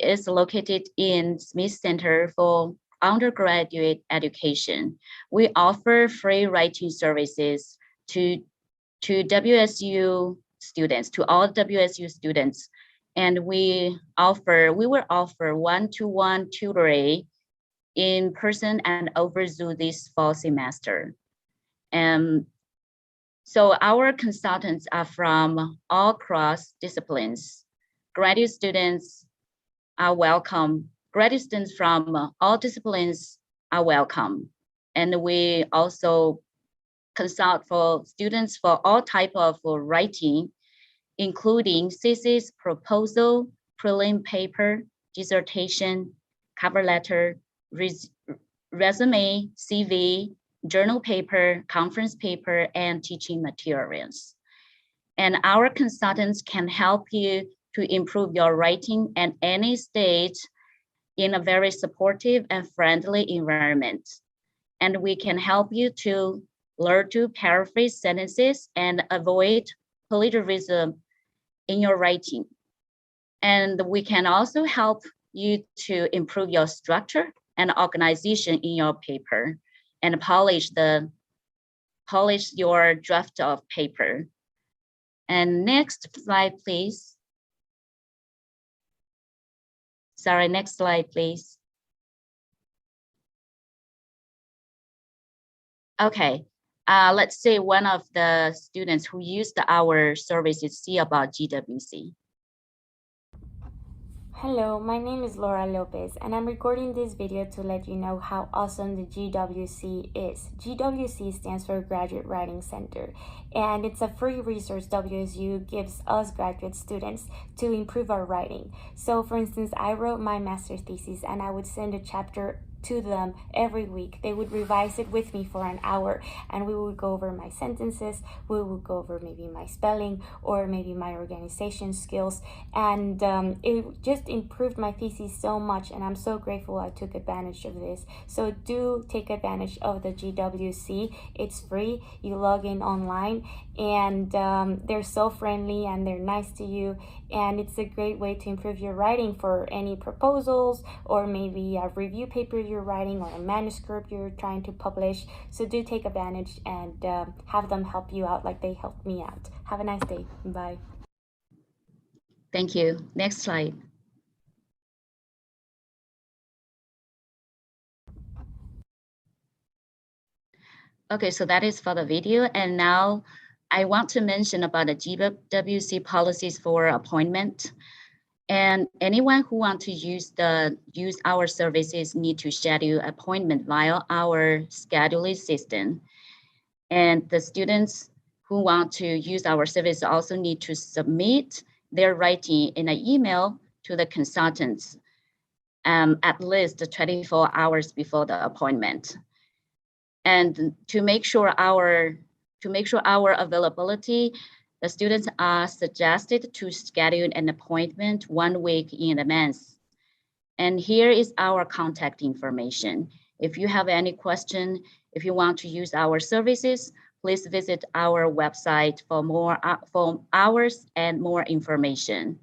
is located in Smith Center for undergraduate education. We offer free writing services to WSU students, to all WSU students. And we will offer one-to-one tutoring in person and over Zoom this fall semester. And so our consultants are from all cross disciplines. Graduate students are welcome. Graduate students from all disciplines are welcome. And we also consult for students for all type of writing, including thesis, proposal, prelim paper, dissertation, cover letter, resume, CV, journal paper, conference paper, and teaching materials. And our consultants can help you to improve your writing at any stage in a very supportive and friendly environment. And we can help you to learn to paraphrase sentences and avoid plagiarism in your writing. And we can also help you to improve your structure and organization in your paper and polish your draft of paper. And next slide, please. Sorry, next slide, please. Okay, let's say one of the students who used our services see about GWC. Hello, my name is Laura Lopez, and I'm recording this video to let you know how awesome the GWC is. GWC stands for Graduate Writing Center, and it's a free resource WSU gives us graduate students to improve our writing. So for instance, I wrote my master's thesis and I would send a chapter to them every week. They would revise it with me for an hour, and we would go over my sentences, we would go over maybe my spelling or maybe my organization skills, and it just improved my thesis so much, and I'm so grateful I took advantage of this. So do take advantage of the GWC. It's free. You log in online, and they're so friendly and they're nice to you, and it's a great way to improve your writing for any proposals or maybe a review paper you're writing or a manuscript you're trying to publish. So do take advantage and have them help you out like they helped me out. Have a nice day. Bye. Thank you. Next slide. Okay, so that is for the video. And now I want to mention about the GWC policies for appointment. And anyone who wants to use our services need to schedule appointment via our scheduling system. And the students who want to use our service also need to submit their writing in an email to the consultants at least 24 hours before the appointment. And to make sure our availability, the students are suggested to schedule an appointment 1 week in advance. And here is our contact information. If you have any question, if you want to use our services, please visit our website for more hours and more information.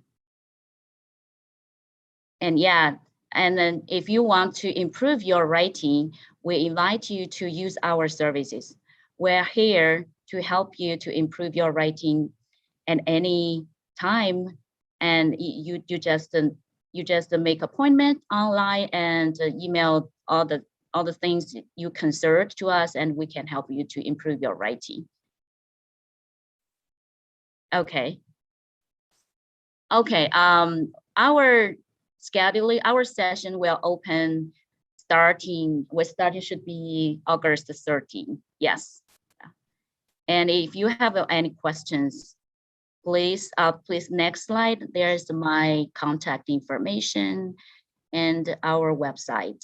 And yeah, and then if you want to improve your writing, we invite you to use our services. We're here to help you to improve your writing at any time, and you just make appointment online and email all the things you concern to us, and we can help you to improve your writing. Okay. Our scheduling, our session will open starting should be August 13. Yes. And if you have any questions, please next slide. There's my contact information and our website.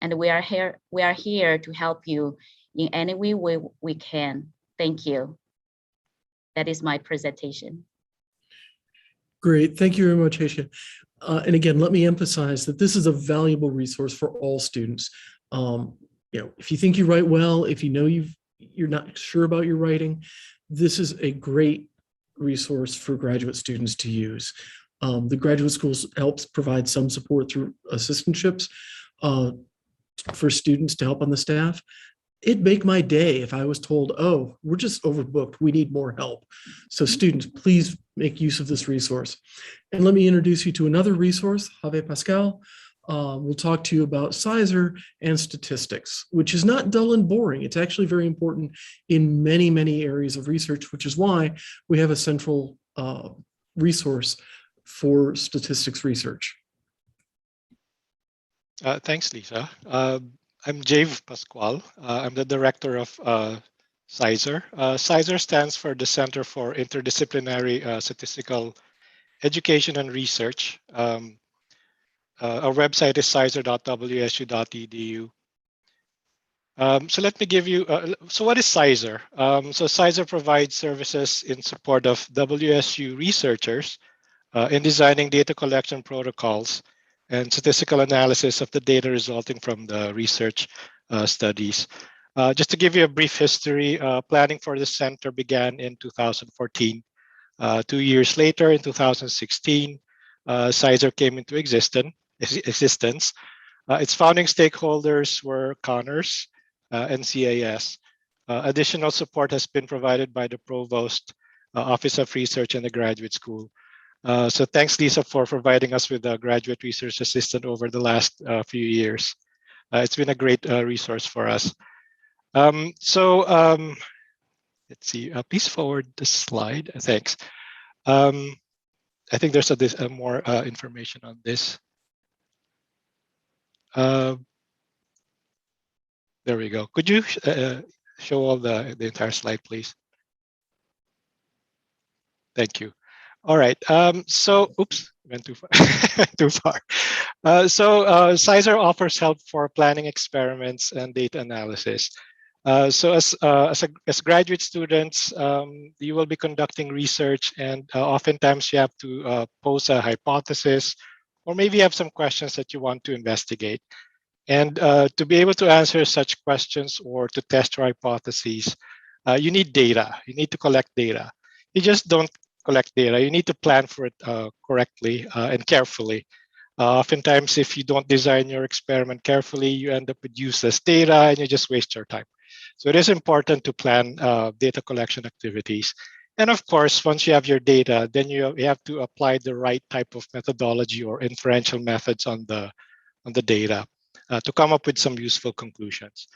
And we are here to help you in any way we can. Thank you. That is my presentation. Great. Thank you very much, Haisha. And again, let me emphasize that this is a valuable resource for all students. If you think you write well, if you know you're not sure about your writing, this is a great resource for graduate students to use. The graduate schools helps provide some support through assistantships. for students to help on the staff, it'd make my day if I was told, oh, we're just overbooked, we need more help. So students, please make use of this resource. And let me introduce you to another resource, Javier Pascal. We'll talk to you about Sizer and statistics, which is not dull and boring. It's actually very important in many, many areas of research, which is why we have a central resource for statistics research. Thanks, Lisa. I'm Jave Pascual. I'm the director of Sizer. Sizer stands for the Center for Interdisciplinary Statistical Education and Research. Our website is sizer.wsu.edu. So let me give you, so what is Sizer? So Sizer provides services in support of WSU researchers in designing data collection protocols and statistical analysis of the data resulting from the research studies. Just to give you a brief history, planning for the center began in 2014. 2 years later, in 2016, Sizer came into existence. Its founding stakeholders were Connors and CAS. Additional support has been provided by the Provost, Office of Research, and the Graduate School. So thanks, Lisa, for providing us with a graduate research assistant over the last few years. It's been a great resource for us. Let's see, please forward the slide. Thanks. I think there's more information on this. There we go. Could you show all the entire slide, please? Thank you. All right. So, oops, went too far. Too far. Sizer offers help for planning experiments and data analysis. So as graduate students, you will be conducting research, and oftentimes you have to pose a hypothesis, or maybe you have some questions that you want to investigate. And to be able to answer such questions or to test your hypotheses, you need data. You need to collect data. You just don't collect data. You need to plan for it correctly and carefully. Oftentimes, if you don't design your experiment carefully, you end up with useless data and you just waste your time. So it is important to plan data collection activities. And of course, once you have your data, then you have to apply the right type of methodology or inferential methods on the data to come up with some useful conclusions.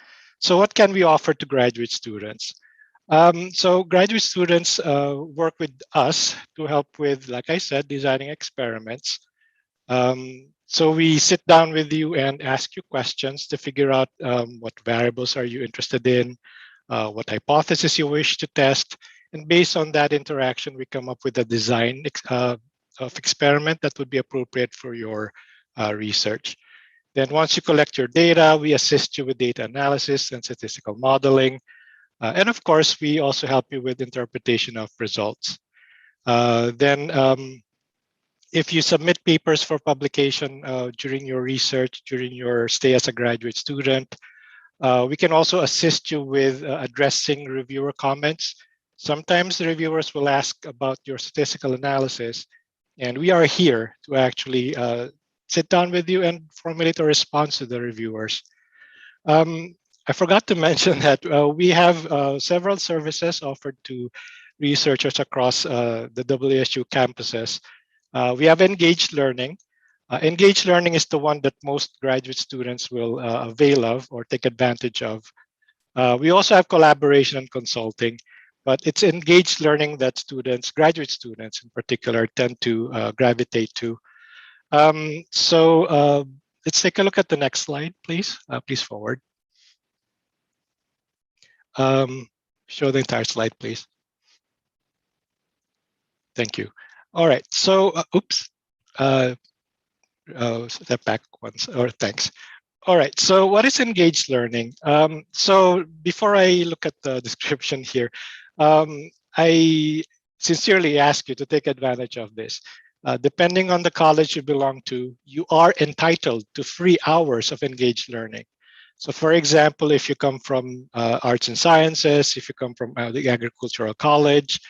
So what can we offer to graduate students? So graduate students work with us to help with, like I said, designing experiments. So we sit down with you and ask you questions to figure out what variables are you interested in, what hypothesis you wish to test. And based on that interaction, we come up with a design of experiment that would be appropriate for your research. Then once you collect your data, we assist you with data analysis and statistical modeling. And of course, we also help you with interpretation of results. If you submit papers for publication during your research, during your stay as a graduate student, we can also assist you with addressing reviewer comments. Sometimes the reviewers will ask about your statistical analysis, and we are here to actually sit down with you and formulate a response to the reviewers. I forgot to mention that we have several services offered to researchers across the WSU campuses. We have engaged learning. Engaged learning is the one that most graduate students will avail of or take advantage of. We also have collaboration and consulting, but it's engaged learning that graduate students in particular, tend to gravitate to. Let's take a look at the next slide, please. Please forward. Show the entire slide, please. Thank you. All right, so, oops, step back once, or thanks. All right, so what is engaged learning? So before I look at the description here, I sincerely ask you to take advantage of this. Depending on the college you belong to, you are entitled to 3 hours of engaged learning. So for example, if you come from arts and sciences, if you come from the agricultural college,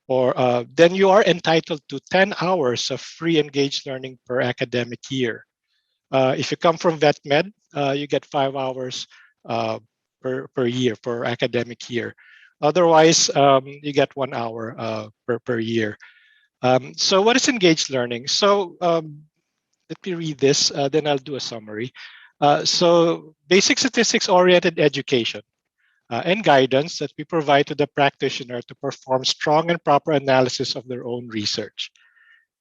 or then you are entitled to 10 hours of free engaged learning per academic year. If you come from vet med, you get 5 hours per year, per academic year. Otherwise, you get 1 hour per year. So what is engaged learning? So let me read this, then I'll do a summary. So basic statistics-oriented education and guidance that we provide to the practitioner to perform strong and proper analysis of their own research.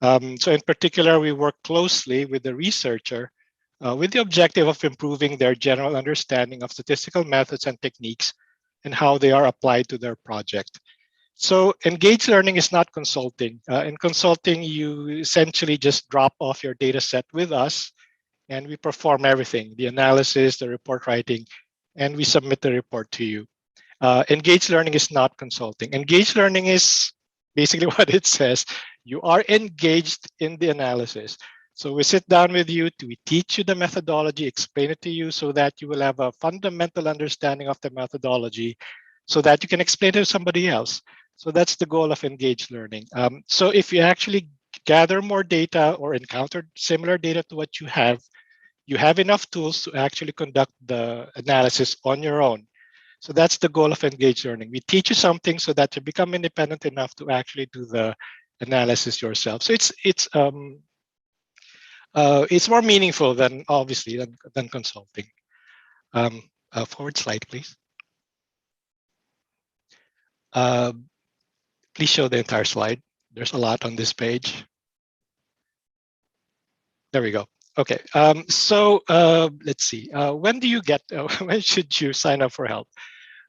So in particular, we work closely with the researcher with the objective of improving their general understanding of statistical methods and techniques and how they are applied to their project. So engaged learning is not consulting. In consulting, you essentially just drop off your data set with us and we perform everything, the analysis, the report writing, and we submit the report to you. Engaged learning is not consulting. Engaged learning is basically what it says. You are engaged in the analysis. So we sit down with you, we teach you the methodology, explain it to you so that you will have a fundamental understanding of the methodology so that you can explain it to somebody else. So that's the goal of engaged learning. So if you actually gather more data or encounter similar data to what you have enough tools to actually conduct the analysis on your own. So that's the goal of engaged learning. We teach you something so that you become independent enough to actually do the analysis yourself. So it's more meaningful than obviously than consulting. Forward slide, please. Please show the entire slide. There's a lot on this page. There we go. Okay. So let's see. When do you get? When should you sign up for help?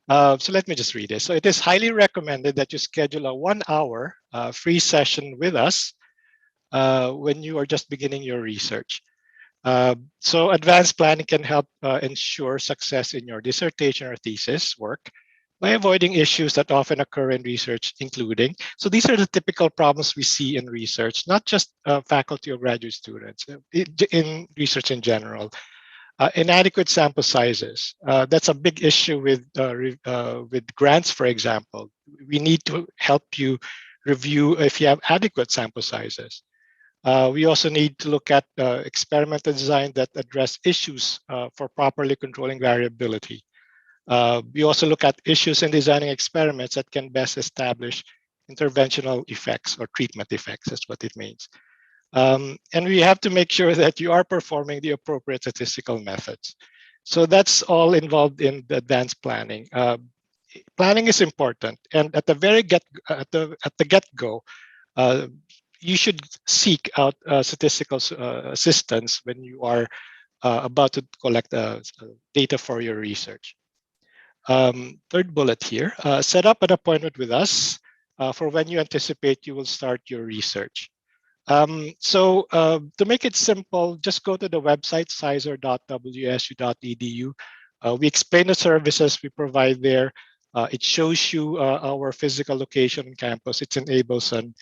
So let me just read it. So it is highly recommended that you schedule a 1 hour free session with us when you are just beginning your research. So advanced planning can help ensure success in your dissertation or thesis work by avoiding issues that often occur in research, including, so these are the typical problems we see in research, not just faculty or graduate students, in research in general. Inadequate sample sizes. That's a big issue with grants, for example. We need to help you review if you have adequate sample sizes. We also need to look at experimental design that address issues for properly controlling variability. We also look at issues in designing experiments that can best establish interventional effects or treatment effects, that's what it means. And we have to make sure that you are performing the appropriate statistical methods. So that's all involved in the advanced planning. Planning is important, and at the very get-go, you should seek out statistical assistance when you are about to collect data for your research. Third bullet here, set up an appointment with us for when you anticipate you will start your research. So to make it simple, just go to the website, sizer.wsu.edu. We explain the services we provide there. It shows you our physical location on campus. It's in Abelson.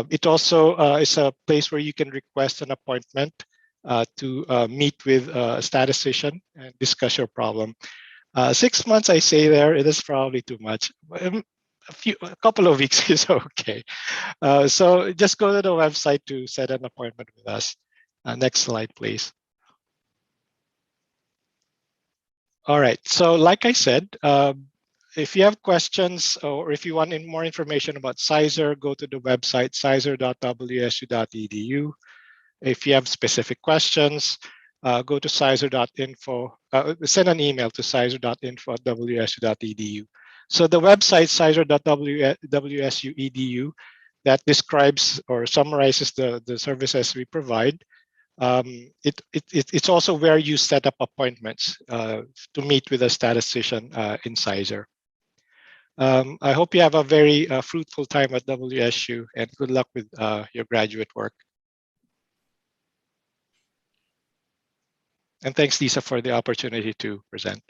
It also is a place where you can request an appointment to meet with a statistician and discuss your problem. 6 months, I say there, it is probably too much. A couple of weeks is okay. So just go to the website to set an appointment with us. Next slide, please. All right, so like I said, if you have questions or if you want more information about Sizer, go to the website, sizer.wsu.edu. If you have specific questions, go to sizer.info, send an email to sizer.info@wsu.edu. So the website, sizer.wsu.edu, that describes or summarizes the services we provide. It's also where you set up appointments to meet with a statistician in Sizer. I hope you have a very fruitful time at WSU, and good luck with your graduate work. And thanks, Lisa, for the opportunity to present.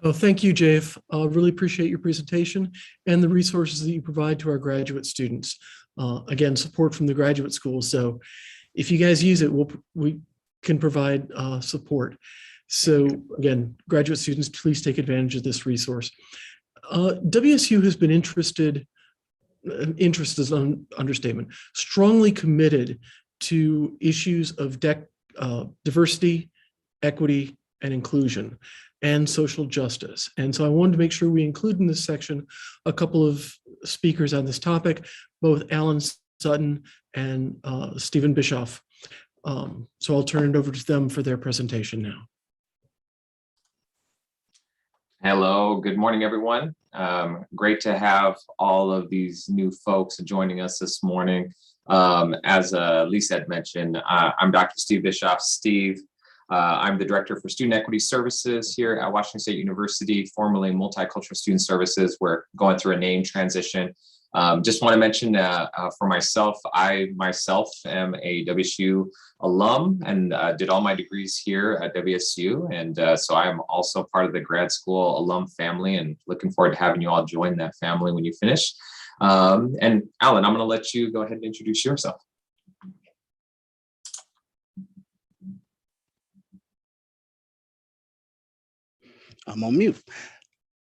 Oh, thank you, Jave. Really appreciate your presentation and the resources that you provide to our graduate students. Again, support from the graduate school. So if you guys use it, we can provide support. So again, graduate students, please take advantage of this resource. WSU has been interest is an understatement, strongly committed to issues of diversity, equity, and inclusion, and social justice. And so I wanted to make sure we include in this section a couple of speakers on this topic, both Alan Sutton and Stephen Bischoff. So I'll turn it over to them for their presentation now. Hello, good morning, everyone. Great to have all of these new folks joining us this morning. As Lisa had mentioned, I'm Dr. Steve Bischoff. Steve, I'm the Director for Student Equity Services here at Washington State University, formerly Multicultural Student Services. We're going through a name transition. Just want to mention for myself, I myself am a WSU alum and did all my degrees here at WSU. And so I'm also part of the grad school alum family and looking forward to having you all join that family when you finish. And Alan, I'm going to let you go ahead and introduce yourself. I'm on mute.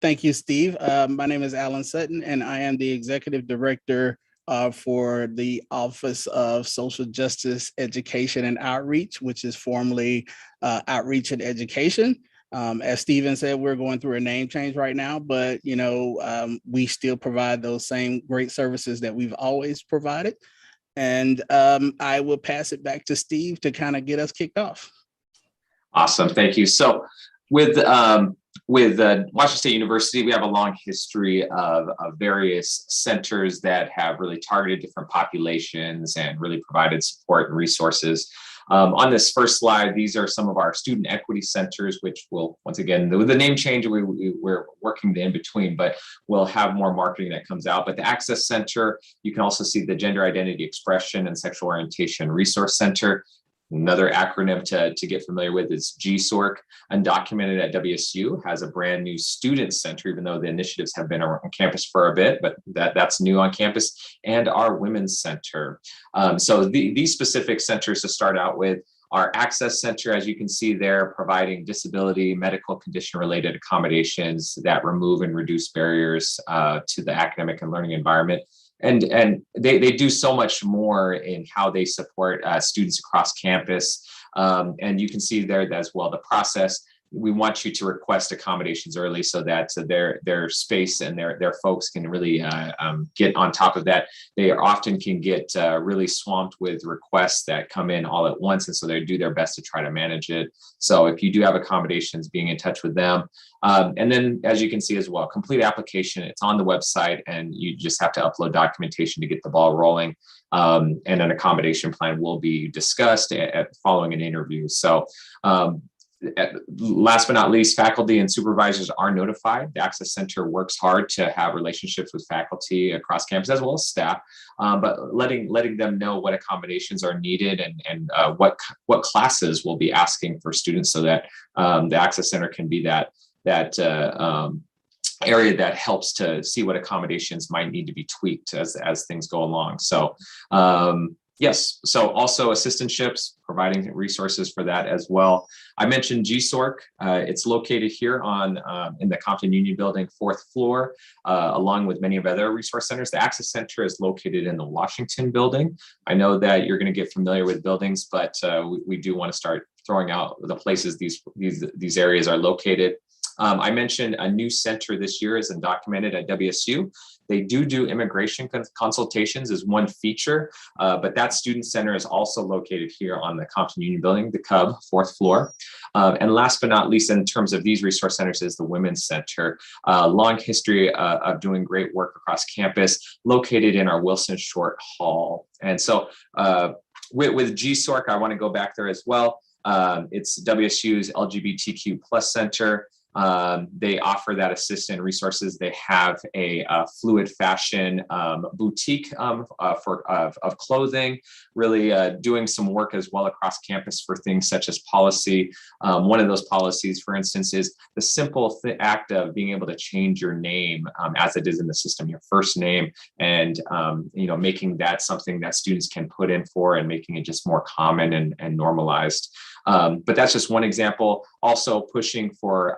Thank you, Steve. My name is Alan Sutton, and I am the Executive Director for the Office of Social Justice, Education, and Outreach, which is formerly Outreach and Education. As Stephen said, we're going through a name change right now, but we still provide those same great services that we've always provided. And I will pass it back to Steve to kind of get us kicked off. Awesome, thank you. So with Washington State University, we have a long history of various centers that have really targeted different populations and really provided support and resources. On this first slide, these are some of our student equity centers, which will, once again, with the name change, we're working in between, but we'll have more marketing that comes out. But the Access Center, you can also see the Gender Identity Expression and Sexual Orientation Resource Center. Another acronym to get familiar with is GSORC. Undocumented at WSU has a brand new student center, even though the initiatives have been on campus for a bit, but that's new on campus, and our Women's Center. So these specific centers to start out with, our Access Center, as you can see there, providing disability, medical condition related accommodations that remove and reduce barriers to the academic and learning environment. And they do so much more in how they support students across campus. And you can see there as well the process. We want you to request accommodations early so that their space and their folks can really get on top of that. They often can get really swamped with requests that come in all at once, and so they do their best to try to manage it. So if you do have accommodations, being in touch with them. And then, as you can see as well, complete application, it's on the website, and you just have to upload documentation to get the ball rolling. And an accommodation plan will be discussed following an interview. So last but not least, faculty and supervisors are notified. The Access Center works hard to have relationships with faculty across campus as well as staff, but letting them know what accommodations are needed and what classes we'll be asking for students, so that the Access Center can be that area that helps to see what accommodations might need to be tweaked as things go along. So yes, so also assistantships, providing resources for that as well. I mentioned GSORC. It's located here in the Compton Union Building, 4th floor, along with many of other resource centers. The Access Center is located in the Washington Building. I know that you're going to get familiar with buildings, but we do want to start throwing out the places these areas are located. I mentioned a new center this year is Undocumented at WSU. They do immigration consultations as one feature, but that student center is also located here on the Compton Union Building, the Cub, 4th floor. And last but not least, in terms of these resource centers, is the Women's Center. Long history of doing great work across campus, located in our Wilson Short Hall. And so with GSORC, I want to go back there as well. It's WSU's LGBTQ+ center. They offer that assistance resources. They have a fluid fashion boutique of clothing, really doing some work as well across campus for things such as policy. One of those policies, for instance, is the simple act of being able to change your name as it is in the system, your first name, and making that something that students can put in for and making it just more common and normalized. But that's just one example. Also pushing for,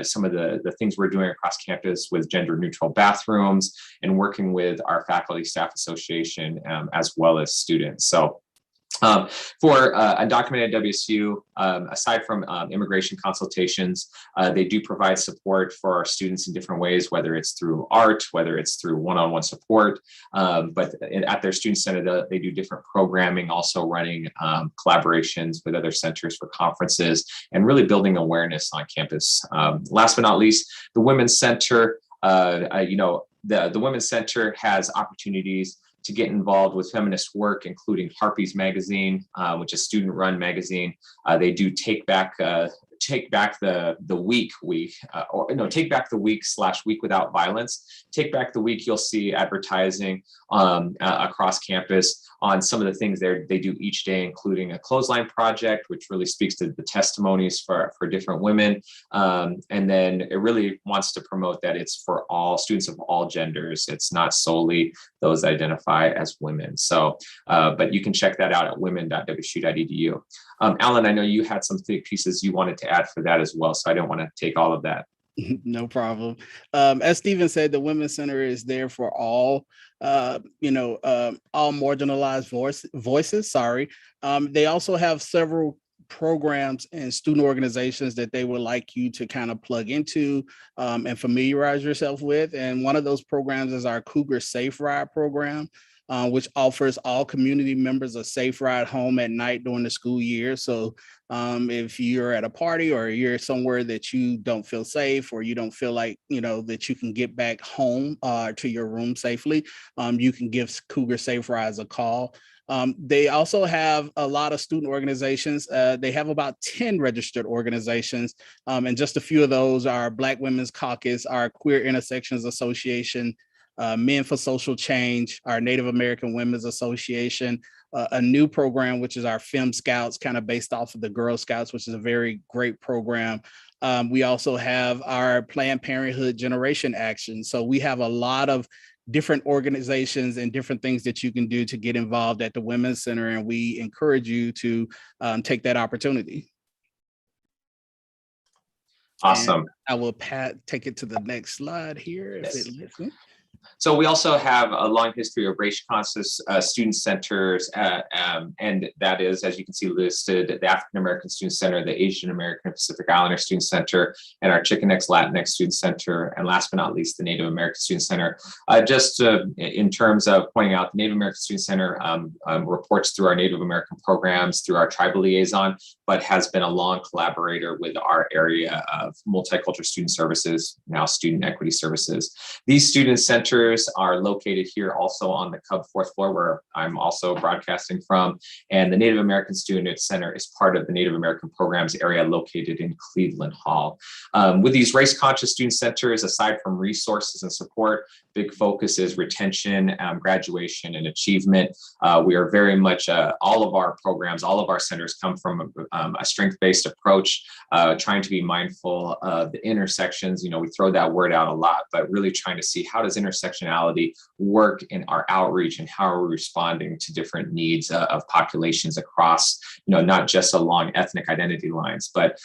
some of the things we're doing across campus with gender neutral bathrooms and working with our faculty staff association as well as students. So For undocumented WSU, aside from immigration consultations, they do provide support for our students in different ways, whether it's through art, whether it's through one-on-one support. But at their student center, they do different programming, also running collaborations with other centers for conferences and really building awareness on campus. Last but not least, the Women's Center, the Women's Center has opportunities to get involved with feminist work, including Harpies Magazine, which is a student-run magazine. They do take back the week / week without violence. Take Back the Week, you'll see advertising across campus on some of the things they do each day, including a clothesline project, which really speaks to the testimonies for different women. And then it really wants to promote that it's for all students of all genders. It's not solely those that identify as women. So, but you can check that out at women.wsu.edu. Alan, I know you had some thick pieces you wanted to add for that as well, so I don't want to take all of that. No problem. As Stephen said, the Women's Center is there for all, all marginalized voices. Sorry. They also have several programs and student organizations that they would like you to kind of plug into and familiarize yourself with. And one of those programs is our Cougar Safe Ride program, which offers all community members a safe ride home at night during the school year. So if you're at a party or you're somewhere that you don't feel safe or you don't feel like, that you can get back home to your room safely, you can give Cougar Safe Rides a call. They also have a lot of student organizations. They have about 10 registered organizations, and just a few of those are Black Women's Caucus, our Queer Intersections Association, Men for Social Change, our Native American Women's Association, a new program, which is our Femme Scouts, kind of based off of the Girl Scouts, which is a very great program. We also have our Planned Parenthood Generation Action. So we have a lot of different organizations and different things that you can do to get involved at the Women's Center. And we encourage you to take that opportunity. Awesome. And I will take it to the next slide here if it lets me. So we also have a long history of race-conscious student centers, and that is, as you can see listed, the African American Student Center, the Asian American Pacific Islander Student Center, and our Chicanx Latinx Student Center, and last but not least, the Native American Student Center. Just in terms of pointing out, the Native American Student Center reports through our Native American programs, through our tribal liaison, but has been a long collaborator with our area of multicultural student services, now student equity services. These student centers are located here also on the Cub 4th floor, where I'm also broadcasting from. And the Native American Student Center is part of the Native American Programs area located in Cleveland Hall. With these race-conscious student centers, aside from resources and support, big focus is retention, graduation, and achievement. We are very much, all of our programs, all of our centers come from a strength-based approach, trying to be mindful of the intersections. We throw that word out a lot, but really trying to see how does intersectionality work in our outreach and how are we responding to different needs of populations across, not just along ethnic identity lines, but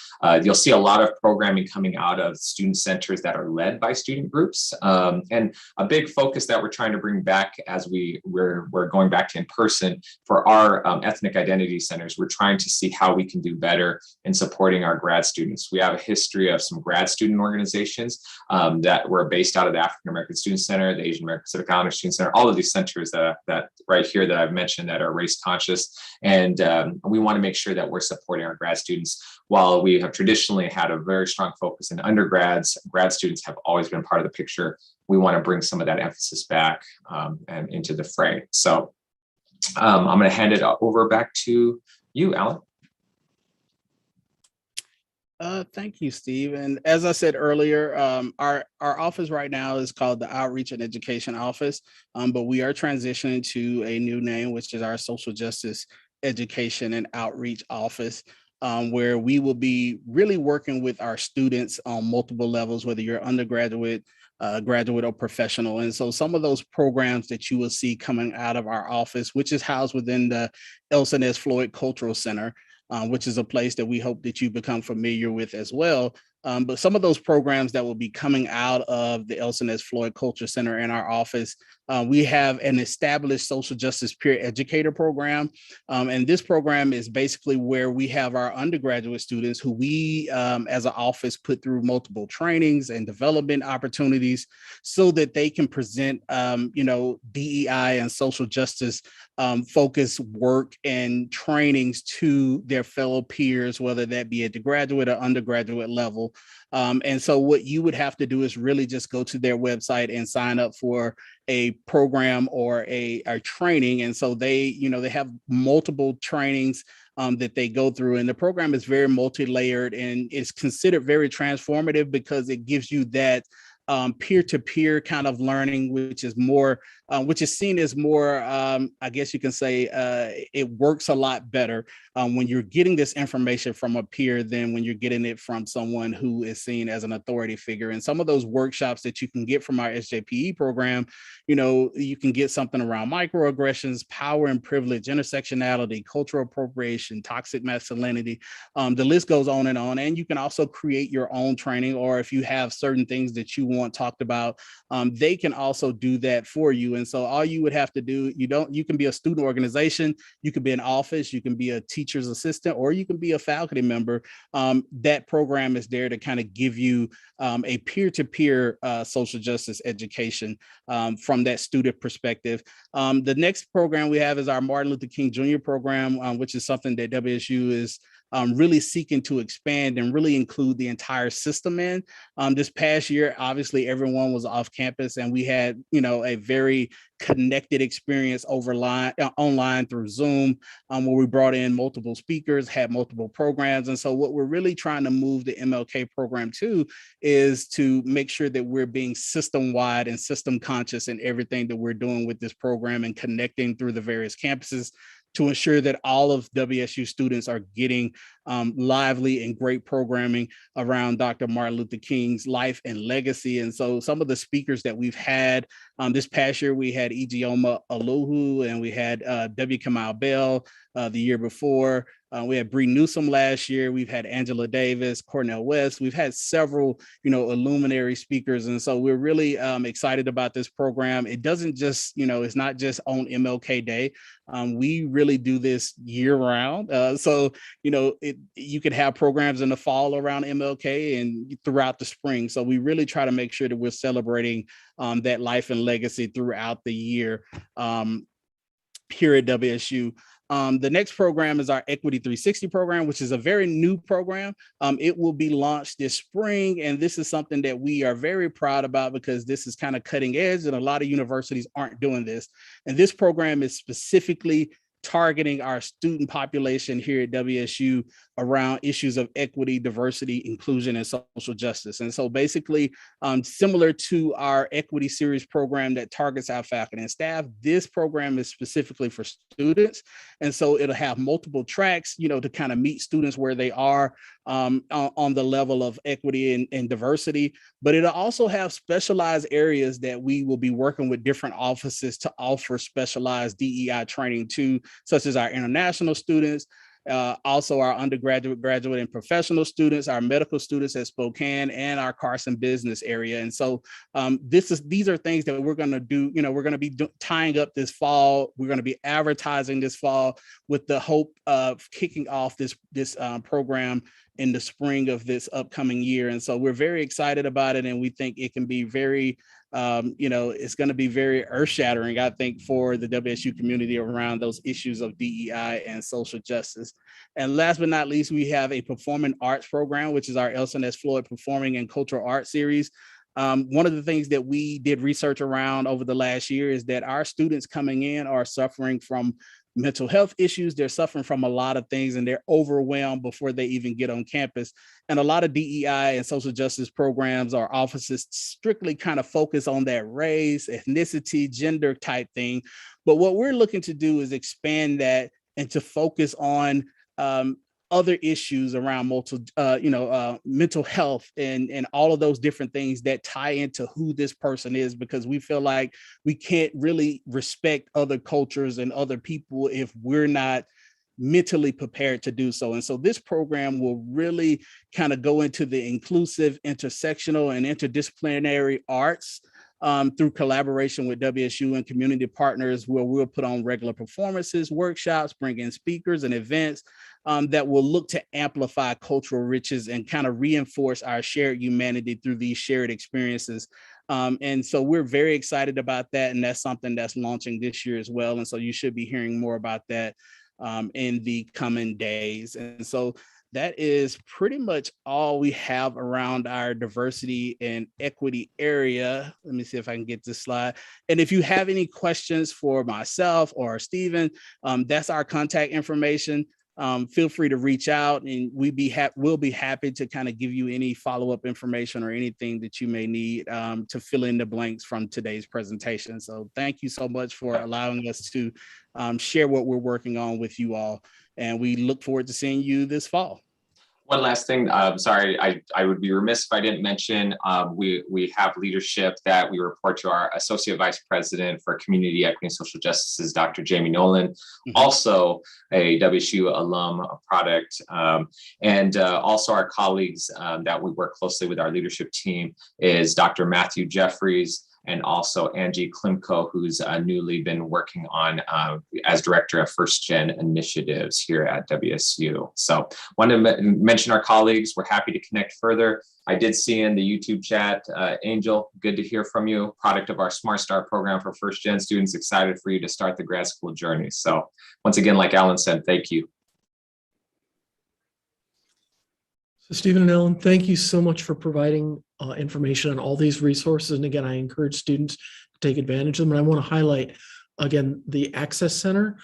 you'll see a lot of programming coming out of student centers that are led by student groups. And a big focus that we're trying to bring back as we're going back to in person for our ethnic identity centers, we're trying to see how we can do better in supporting our grad students. We have a history of some grad student organizations that were based out of the African American Student Center, the Asian American Pacific Islander Student Center, all of these centers that right here that I've mentioned that are race conscious. And we want to make sure that we're supporting our grad students. While we have traditionally had a very strong focus in undergrads, grad students have always been part of the picture. We want to bring some of that emphasis back and into the fray. So I'm going to hand it over back to you, Alan. Thank you, Steve. And as I said earlier, our office right now is called the Outreach and Education Office, but we are transitioning to a new name, which is our Social Justice Education and Outreach Office, where we will be really working with our students on multiple levels, whether you're undergraduate, graduate, or professional. And so some of those programs that you will see coming out of our office, which is housed within the Elsa Nez Floyd Cultural Center, which is a place that we hope that you become familiar with as well. But some of those programs that will be coming out of the Elson S. Floyd Culture Center in our office, we have an established social justice peer educator program. And this program is basically where we have our undergraduate students who we, as an office, put through multiple trainings and development opportunities so that they can present, DEI and social justice focused work and trainings to their fellow peers, whether that be at the graduate or undergraduate level. And so what you would have to do is really just go to their website and sign up for a program or a training. And so they have multiple trainings that they go through. And the program is very multi-layered and is considered very transformative because it gives you that peer-to-peer kind of learning, which is seen as more, I guess you can say, it works a lot better when you're getting this information from a peer than when you're getting it from someone who is seen as an authority figure. And some of those workshops that you can get from our SJPE program, you can get something around microaggressions, power and privilege, intersectionality, cultural appropriation, toxic masculinity. The list goes on. And you can also create your own training, or if you have certain things that you want talked about, they can also do that for you. And so all you would have to do, you can be a student organization, you could be an office, you can be a teacher's assistant, or you can be a faculty member. That program is there to kind of give you a peer-to-peer social justice education from that student perspective. The next program we have is our Martin Luther King Jr. program, which is something that WSU is really seeking to expand and really include the entire system in. This past year, obviously, everyone was off campus and we had, a very connected experience online through Zoom, where we brought in multiple speakers, had multiple programs. And so what we're really trying to move the MLK program to is to make sure that we're being system-wide and system conscious in everything that we're doing with this program and connecting through the various campuses to ensure that all of WSU students are getting lively and great programming around Dr. Martin Luther King's life and legacy. And so some of the speakers that we've had this past year, we had Ijeoma Oluhu and we had W. Kamau Bell the year before. We had Bree Newsome last year. We've had Angela Davis, Cornell West. We've had several, illuminary speakers. And so we're really excited about this program. It doesn't just, it's not just on MLK Day. We really do this year round. You could have programs in the fall around MLK and throughout the spring. So we really try to make sure that we're celebrating that life and legacy throughout the year here at WSU. The next program is our Equity 360 program, which is a very new program. It will be launched this spring, and this is something that we are very proud about because this is kind of cutting edge, and a lot of universities aren't doing this. And this program is specifically targeting our student population here at WSU around issues of equity, diversity, inclusion, and social justice. And so basically, similar to our Equity Series program that targets our faculty and staff, this program is specifically for students. And so it'll have multiple tracks, to kind of meet students where they are on the level of equity and diversity, but it'll also have specialized areas that we will be working with different offices to offer specialized DEI training to, such as our international students, also our undergraduate, graduate, and professional students, our medical students at Spokane, and our Carson business area. And so these are things that we're going to do. We're going to be tying up this fall. We're going to be advertising this fall with the hope of kicking off this program in the spring of this upcoming year. And so we're very excited about it, and we think it can be very it's going to be very earth-shattering, I think, for the WSU community around those issues of DEI and social justice. And last but not least, we have a performing arts program, which is our Elson S. Floyd Performing and Cultural Arts Series. One of the things that we did research around over the last year is that our students coming in are suffering from mental health issues. They're suffering from a lot of things, and they're overwhelmed before they even get on campus. And a lot of DEI and social justice programs or offices strictly kind of focus on that race, ethnicity, gender type thing. But what we're looking to do is expand that and to focus on other issues around mental health and all of those different things that tie into who this person is, because we feel like we can't really respect other cultures and other people if we're not mentally prepared to do so. And so this program will really kind of go into the inclusive, intersectional, and interdisciplinary arts through collaboration with WSU and community partners, where we'll put on regular performances, workshops, bring in speakers and events that will look to amplify cultural riches and kind of reinforce our shared humanity through these shared experiences. And so we're very excited about that. And that's something that's launching this year as well. And so you should be hearing more about that in the coming days. And so that is pretty much all we have around our diversity and equity area. Let me see if I can get this slide. And if you have any questions for myself or Stephen, that's our contact information. Feel free to reach out, and we'll be happy to kind of give you any follow-up information or anything that you may need to fill in the blanks from today's presentation. So thank you so much for allowing us to share what we're working on with you all. And we look forward to seeing you this fall. One last thing, sorry, I would be remiss if I didn't mention, we have leadership that we report to our Associate Vice President for Community Equity and Social Justice, Dr. Jamie Nolan, also a WSU alum product, and also our colleagues that we work closely with our leadership team is Dr. Matthew Jeffries, and also Angie Klimko, who's newly been working on as Director of First Gen Initiatives here at WSU. So want to mention our colleagues. We're happy to connect further. I did see in the YouTube chat, Angel, good to hear from you. Product of our Smart Start program for First Gen students, excited for you to start the grad school journey. So once again, like Alan said, thank you. So Stephen and Ellen, thank you so much for providing information on all these resources. And again, I encourage students to take advantage of them. And I want to highlight, again, the Access Center.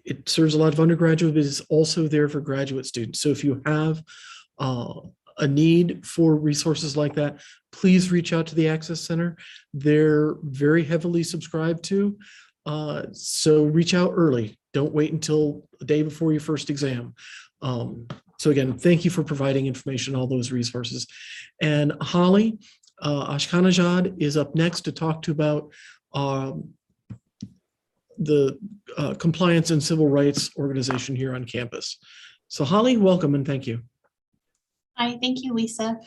It serves a lot of undergraduate, but it's also there for graduate students. So if you have a need for resources like that, please reach out to the Access Center. They're very heavily subscribed to. So reach out early. Don't wait until the day before your first exam. So again, thank you for providing information on all those resources. And Holly Ashkanajad is up next to talk to about the Compliance and Civil Rights Organization here on campus. So Holly, welcome and thank you. Hi, thank you, Lisa.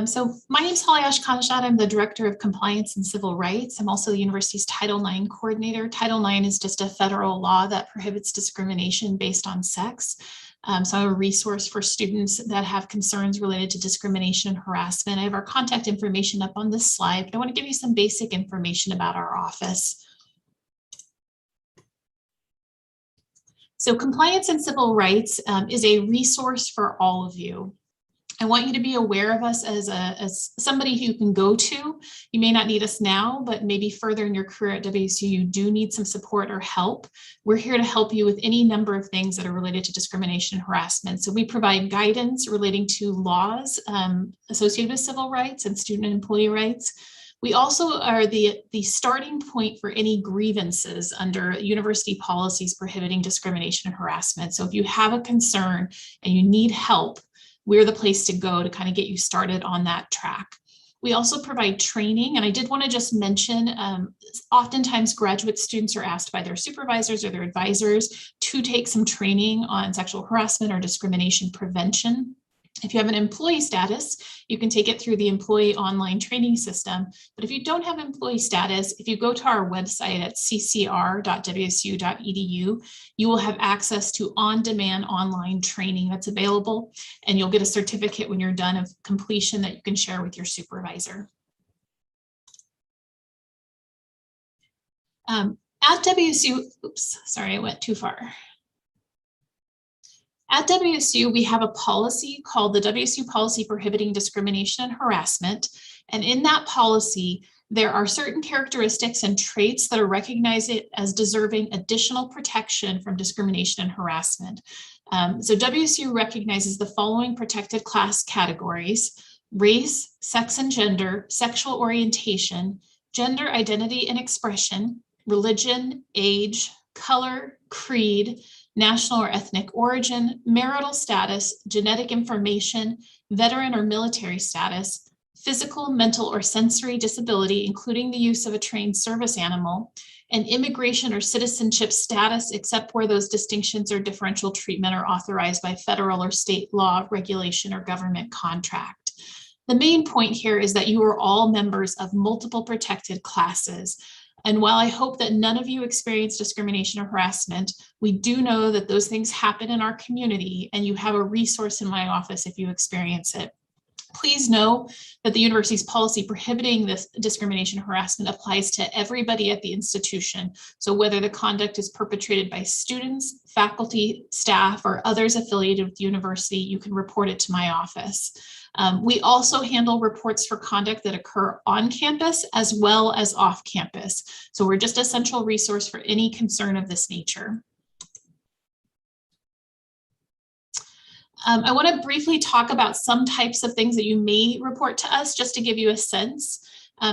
So my name is Holly Ashkanajad. I'm the Director of Compliance and Civil Rights. I'm also the university's Title IX coordinator. Title IX is just a federal law that prohibits discrimination based on sex. So I'm a resource for students that have concerns related to discrimination and harassment. I have our contact information up on this slide, but I want to give you some basic information about our office. So Compliance and Civil Rights is a resource for all of you. I want you to be aware of us as somebody who you can go to. You may not need us now, but maybe further in your career at WSU, you do need some support or help. We're here to help you with any number of things that are related to discrimination and harassment. So we provide guidance relating to laws associated with civil rights and student and employee rights. We also are the starting point for any grievances under university policies prohibiting discrimination and harassment. So if you have a concern and you need help, we're the place to go to kind of get you started on that track. We also provide training, and I did want to just mention, oftentimes graduate students are asked by their supervisors or their advisors to take some training on sexual harassment or discrimination prevention. If you have an employee status, you can take it through the employee online training system. But if you don't have employee status, if you go to our website at ccr.wsu.edu, you will have access to on-demand online training that's available, and you'll get a certificate when you're done of completion that you can share with your supervisor. At WSU, oops, sorry, I went too far. At WSU, we have a policy called the WSU Policy Prohibiting Discrimination and Harassment. And in that policy, there are certain characteristics and traits that are recognized as deserving additional protection from discrimination and harassment. So WSU recognizes the following protected class categories: race, sex and gender, sexual orientation, gender identity and expression, religion, age, color, creed, national or ethnic origin, marital status, genetic information, veteran or military status, physical, mental, or sensory disability, including the use of a trained service animal, and immigration or citizenship status, except where those distinctions or differential treatment are authorized by federal or state law, regulation, or government contract. The main point here is that you are all members of multiple protected classes. And while I hope that none of you experience discrimination or harassment, we do know that those things happen in our community, and you have a resource in my office if you experience it. Please know that the university's policy prohibiting this discrimination and harassment applies to everybody at the institution. So whether the conduct is perpetrated by students, faculty, staff, or others affiliated with the university, you can report it to my office. We also handle reports for conduct that occur on campus as well as off campus. So we're just a central resource for any concern of this nature. I want to briefly talk about some types of things that you may report to us, just to give you a sense.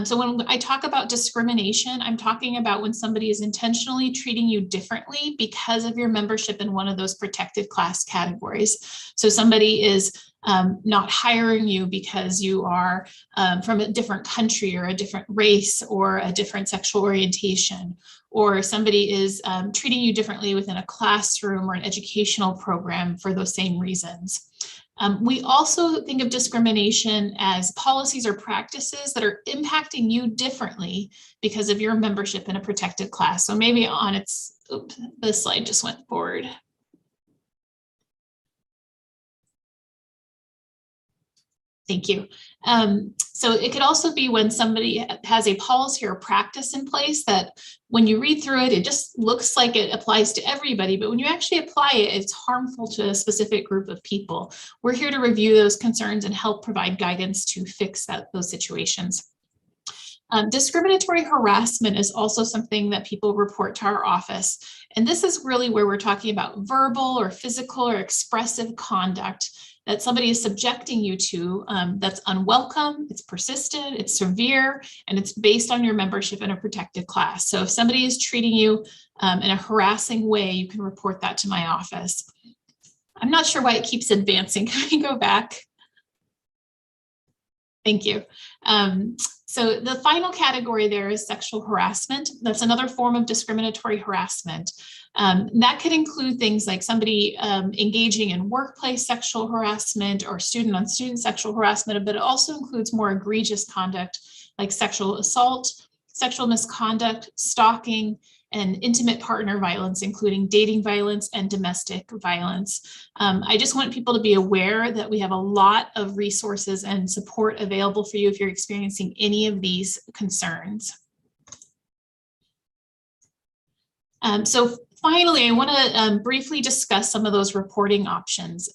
So when I talk about discrimination, I'm talking about when somebody is intentionally treating you differently because of your membership in one of those protected class categories. So somebody is not hiring you because you are from a different country or a different race or a different sexual orientation, or somebody is treating you differently within a classroom or an educational program for those same reasons. We also think of discrimination as policies or practices that are impacting you differently because of your membership in a protected class. So maybe on its, oops, the slide just went forward. Thank you. So it could also be when somebody has a policy or practice in place that when you read through it, it just looks like it applies to everybody, but when you actually apply it, it's harmful to a specific group of people. We're here to review those concerns and help provide guidance to fix those situations. Discriminatory harassment is also something that people report to our office. And this is really where we're talking about verbal or physical or expressive conduct that somebody is subjecting you to that's unwelcome, it's persistent, it's severe, and it's based on your membership in a protected class. So if somebody is treating you in a harassing way, you can report that to my office. I'm not sure why it keeps advancing. Can we go back? Thank you. So the final category there is sexual harassment. That's another form of discriminatory harassment. That could include things like somebody engaging in workplace sexual harassment or student-on-student sexual harassment, but it also includes more egregious conduct like sexual assault, sexual misconduct, stalking, and intimate partner violence, including dating violence and domestic violence. I just want people to be aware that we have a lot of resources and support available for you if you're experiencing any of these concerns. So finally, I want to briefly discuss some of those reporting options.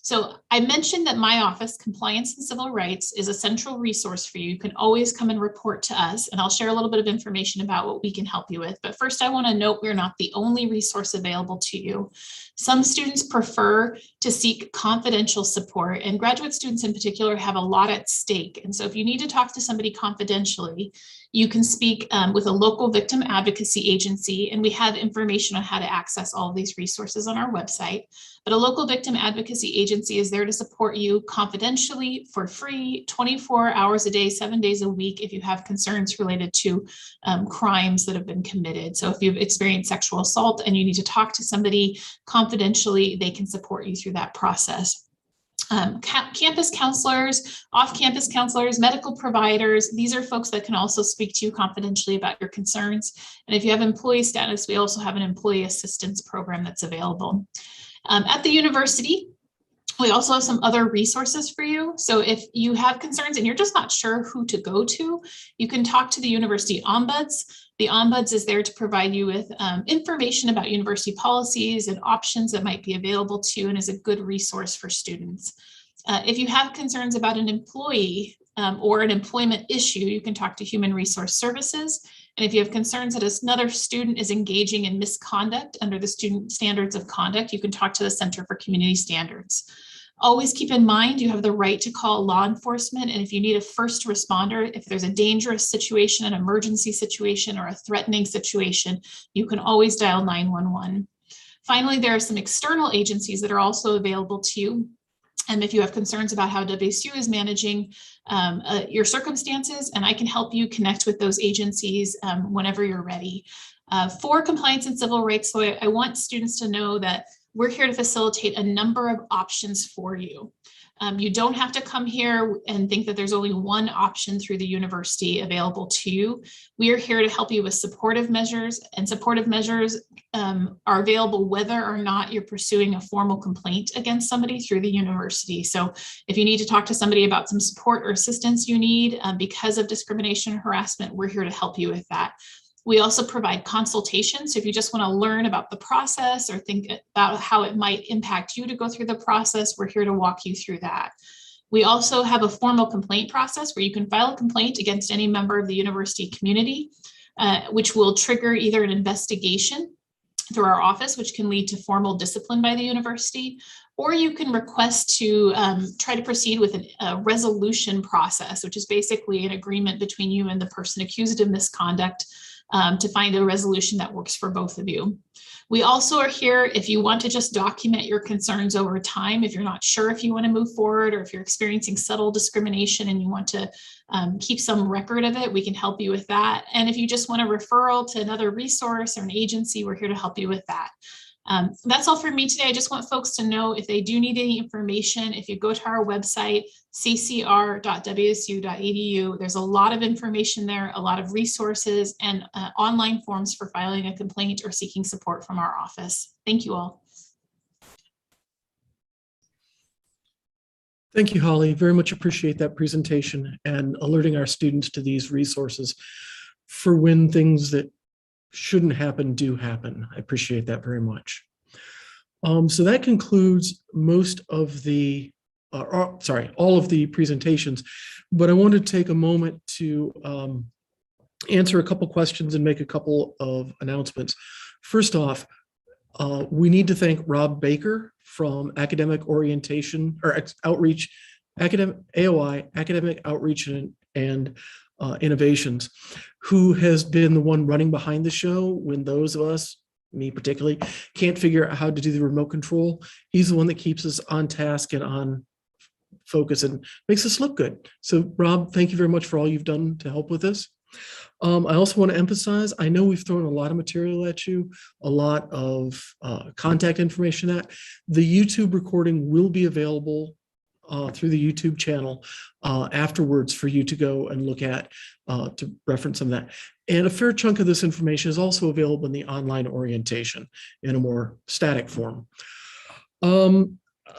So I mentioned that my office, Compliance and Civil Rights, is a central resource for you. You can always come and report to us, and I'll share a little bit of information about what we can help you with. But first, I want to note we're not the only resource available to you. Some students prefer to seek confidential support, and graduate students in particular have a lot at stake. And so if you need to talk to somebody confidentially, you can speak with a local victim advocacy agency, and we have information on how to access all of these resources on our website. But a local victim advocacy agency is there to support you confidentially for free, 24 hours a day, 7 days a week, if you have concerns related to crimes that have been committed. So if you've experienced sexual assault and you need to talk to somebody confidentially, they can support you through that process. Campus counselors, off-campus counselors, medical providers, these are folks that can also speak to you confidentially about your concerns. And if you have employee status, we also have an employee assistance program that's available. At the university, we also have some other resources for you. So if you have concerns and you're just not sure who to go to, you can talk to the university ombuds. The ombuds is there to provide you with information about university policies and options that might be available to you, and is a good resource for students. If you have concerns about an employee or an employment issue, you can talk to Human Resource Services. And if you have concerns that another student is engaging in misconduct under the Student Standards of Conduct, you can talk to the Center for Community Standards. Always keep in mind you have the right to call law enforcement, and if you need a first responder, if there's a dangerous situation, an emergency situation, or a threatening situation, you can always dial 911. Finally, there are some external agencies that are also available to you. if you have concerns about how WSU is managing your circumstances, and I can help you connect with those agencies whenever you're ready. For compliance and civil rights, so I want students to know that we're here to facilitate a number of options for you. You don't have to come here and think that there's only one option through the university available to you. We are here to help you with supportive measures, and supportive measures are available whether or not you're pursuing a formal complaint against somebody through the university. So if you need to talk to somebody about some support or assistance you need because of discrimination or harassment, we're here to help you with that. We also provide consultation. So if you just want to learn about the process or think about how it might impact you to go through the process, we're here to walk you through that. We also have a formal complaint process where you can file a complaint against any member of the university community, which will trigger either an investigation through our office, which can lead to formal discipline by the university, or you can request to try to proceed with a resolution process, which is basically an agreement between you and the person accused of misconduct to find a resolution that works for both of you. We also are here if you want to just document your concerns over time, if you're not sure if you want to move forward, or if you're experiencing subtle discrimination and you want to keep some record of it, we can help you with that. And if you just want a referral to another resource or an agency, we're here to help you with that. That's all for me today. I just want folks to know if they do need any information, if you go to our website, ccr.wsu.edu, there's a lot of information there, a lot of resources, and online forms for filing a complaint or seeking support from our office. Thank you all. Thank you, Holly. Very much appreciate that presentation and alerting our students to these resources for when things that shouldn't happen do happen. I appreciate that very much. So that concludes most of the, all of the presentations, but I want to take a moment to answer a couple questions and make a couple of announcements. First off, we need to thank Rob Baker from Academic Orientation or Outreach, AOI, Academic Outreach and Innovations, who has been the one running behind the show when those of us, me particularly, can't figure out how to do the remote control. He's the one that keeps us on task and on focus and makes us look good. So Rob, thank you very much for all you've done to help with this. I also want to emphasize, I know we've thrown a lot of material at you, a lot of contact information at. The YouTube recording will be available through the YouTube channel afterwards for you to go and look at to reference some of that. And a fair chunk of this information is also available in the online orientation in a more static form.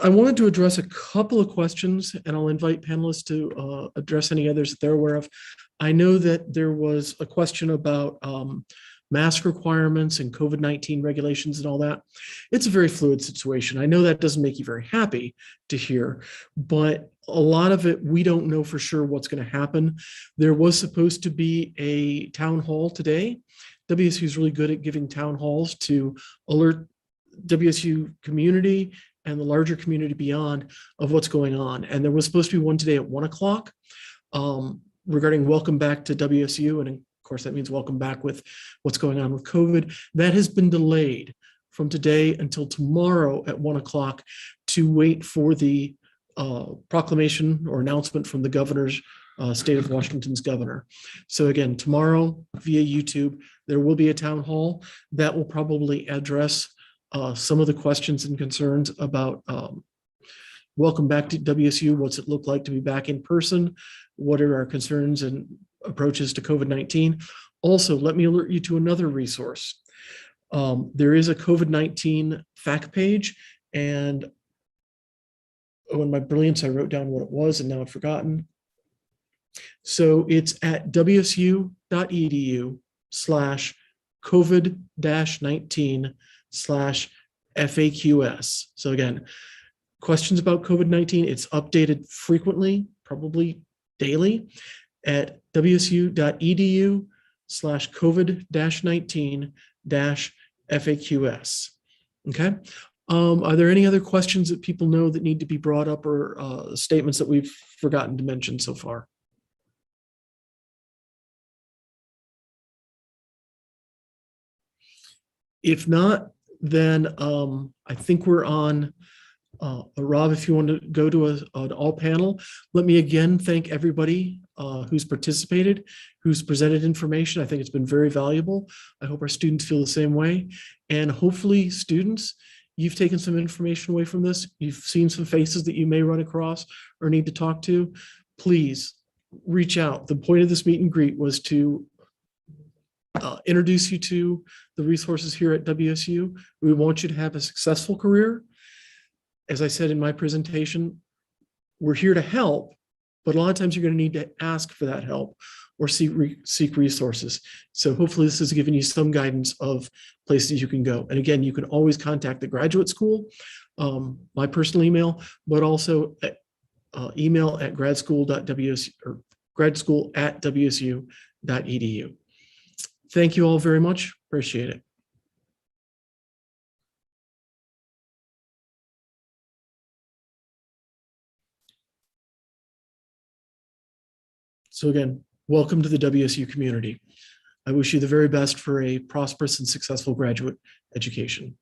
I wanted to address a couple of questions, and I'll invite panelists to address any others that they're aware of. I know that there was a question about mask requirements and COVID-19 regulations and all that. It's a very fluid situation. I know that doesn't make you very happy to hear, but a lot of it, we don't know for sure what's going to happen. There was supposed to be a town hall today. WSU is really good at giving town halls to alert WSU community and the larger community beyond of what's going on. And there was supposed to be one today at 1 o'clock regarding welcome back to WSU. And of course, that means welcome back with what's going on with COVID. That has been delayed from today until tomorrow at 1 o'clock to wait for the proclamation or announcement from the governor's state of Washington's governor. So again, tomorrow via YouTube, there will be a town hall that will probably address some of the questions and concerns about welcome back to WSU. What's it look like to be back in person? What are our concerns and approaches to COVID-19? Also, let me alert you to another resource. There is a COVID-19 fact page, and in my brilliance, I wrote down what it was and now I've forgotten. So it's at wsu.edu/COVID-19/FAQS. So again, questions about COVID-19, it's updated frequently, probably daily, at wsu.edu/COVID-19-FAQS. Okay. Are there any other questions that people know that need to be brought up, or statements that we've forgotten to mention so far? If not, then I think we're on Rob, if you want to go to an all panel, let me again thank everybody who's participated, who's presented information. I think it's been very valuable. I hope our students feel the same way. And hopefully students, you've taken some information away from this. You've seen some faces that you may run across or need to talk to. Please reach out. The point of this meet and greet was to introduce you to the resources here at WSU. We want you to have a successful career. As I said in my presentation, we're here to help, but a lot of times you're going to need to ask for that help or seek resources. So hopefully this has given you some guidance of places you can go. And again, you can always contact the graduate school, my personal email, but also email at gradschool.wsu or gradschool@wsu.edu. Thank you all very much. Appreciate it. So again, welcome to the WSU community. I wish you the very best for a prosperous and successful graduate education.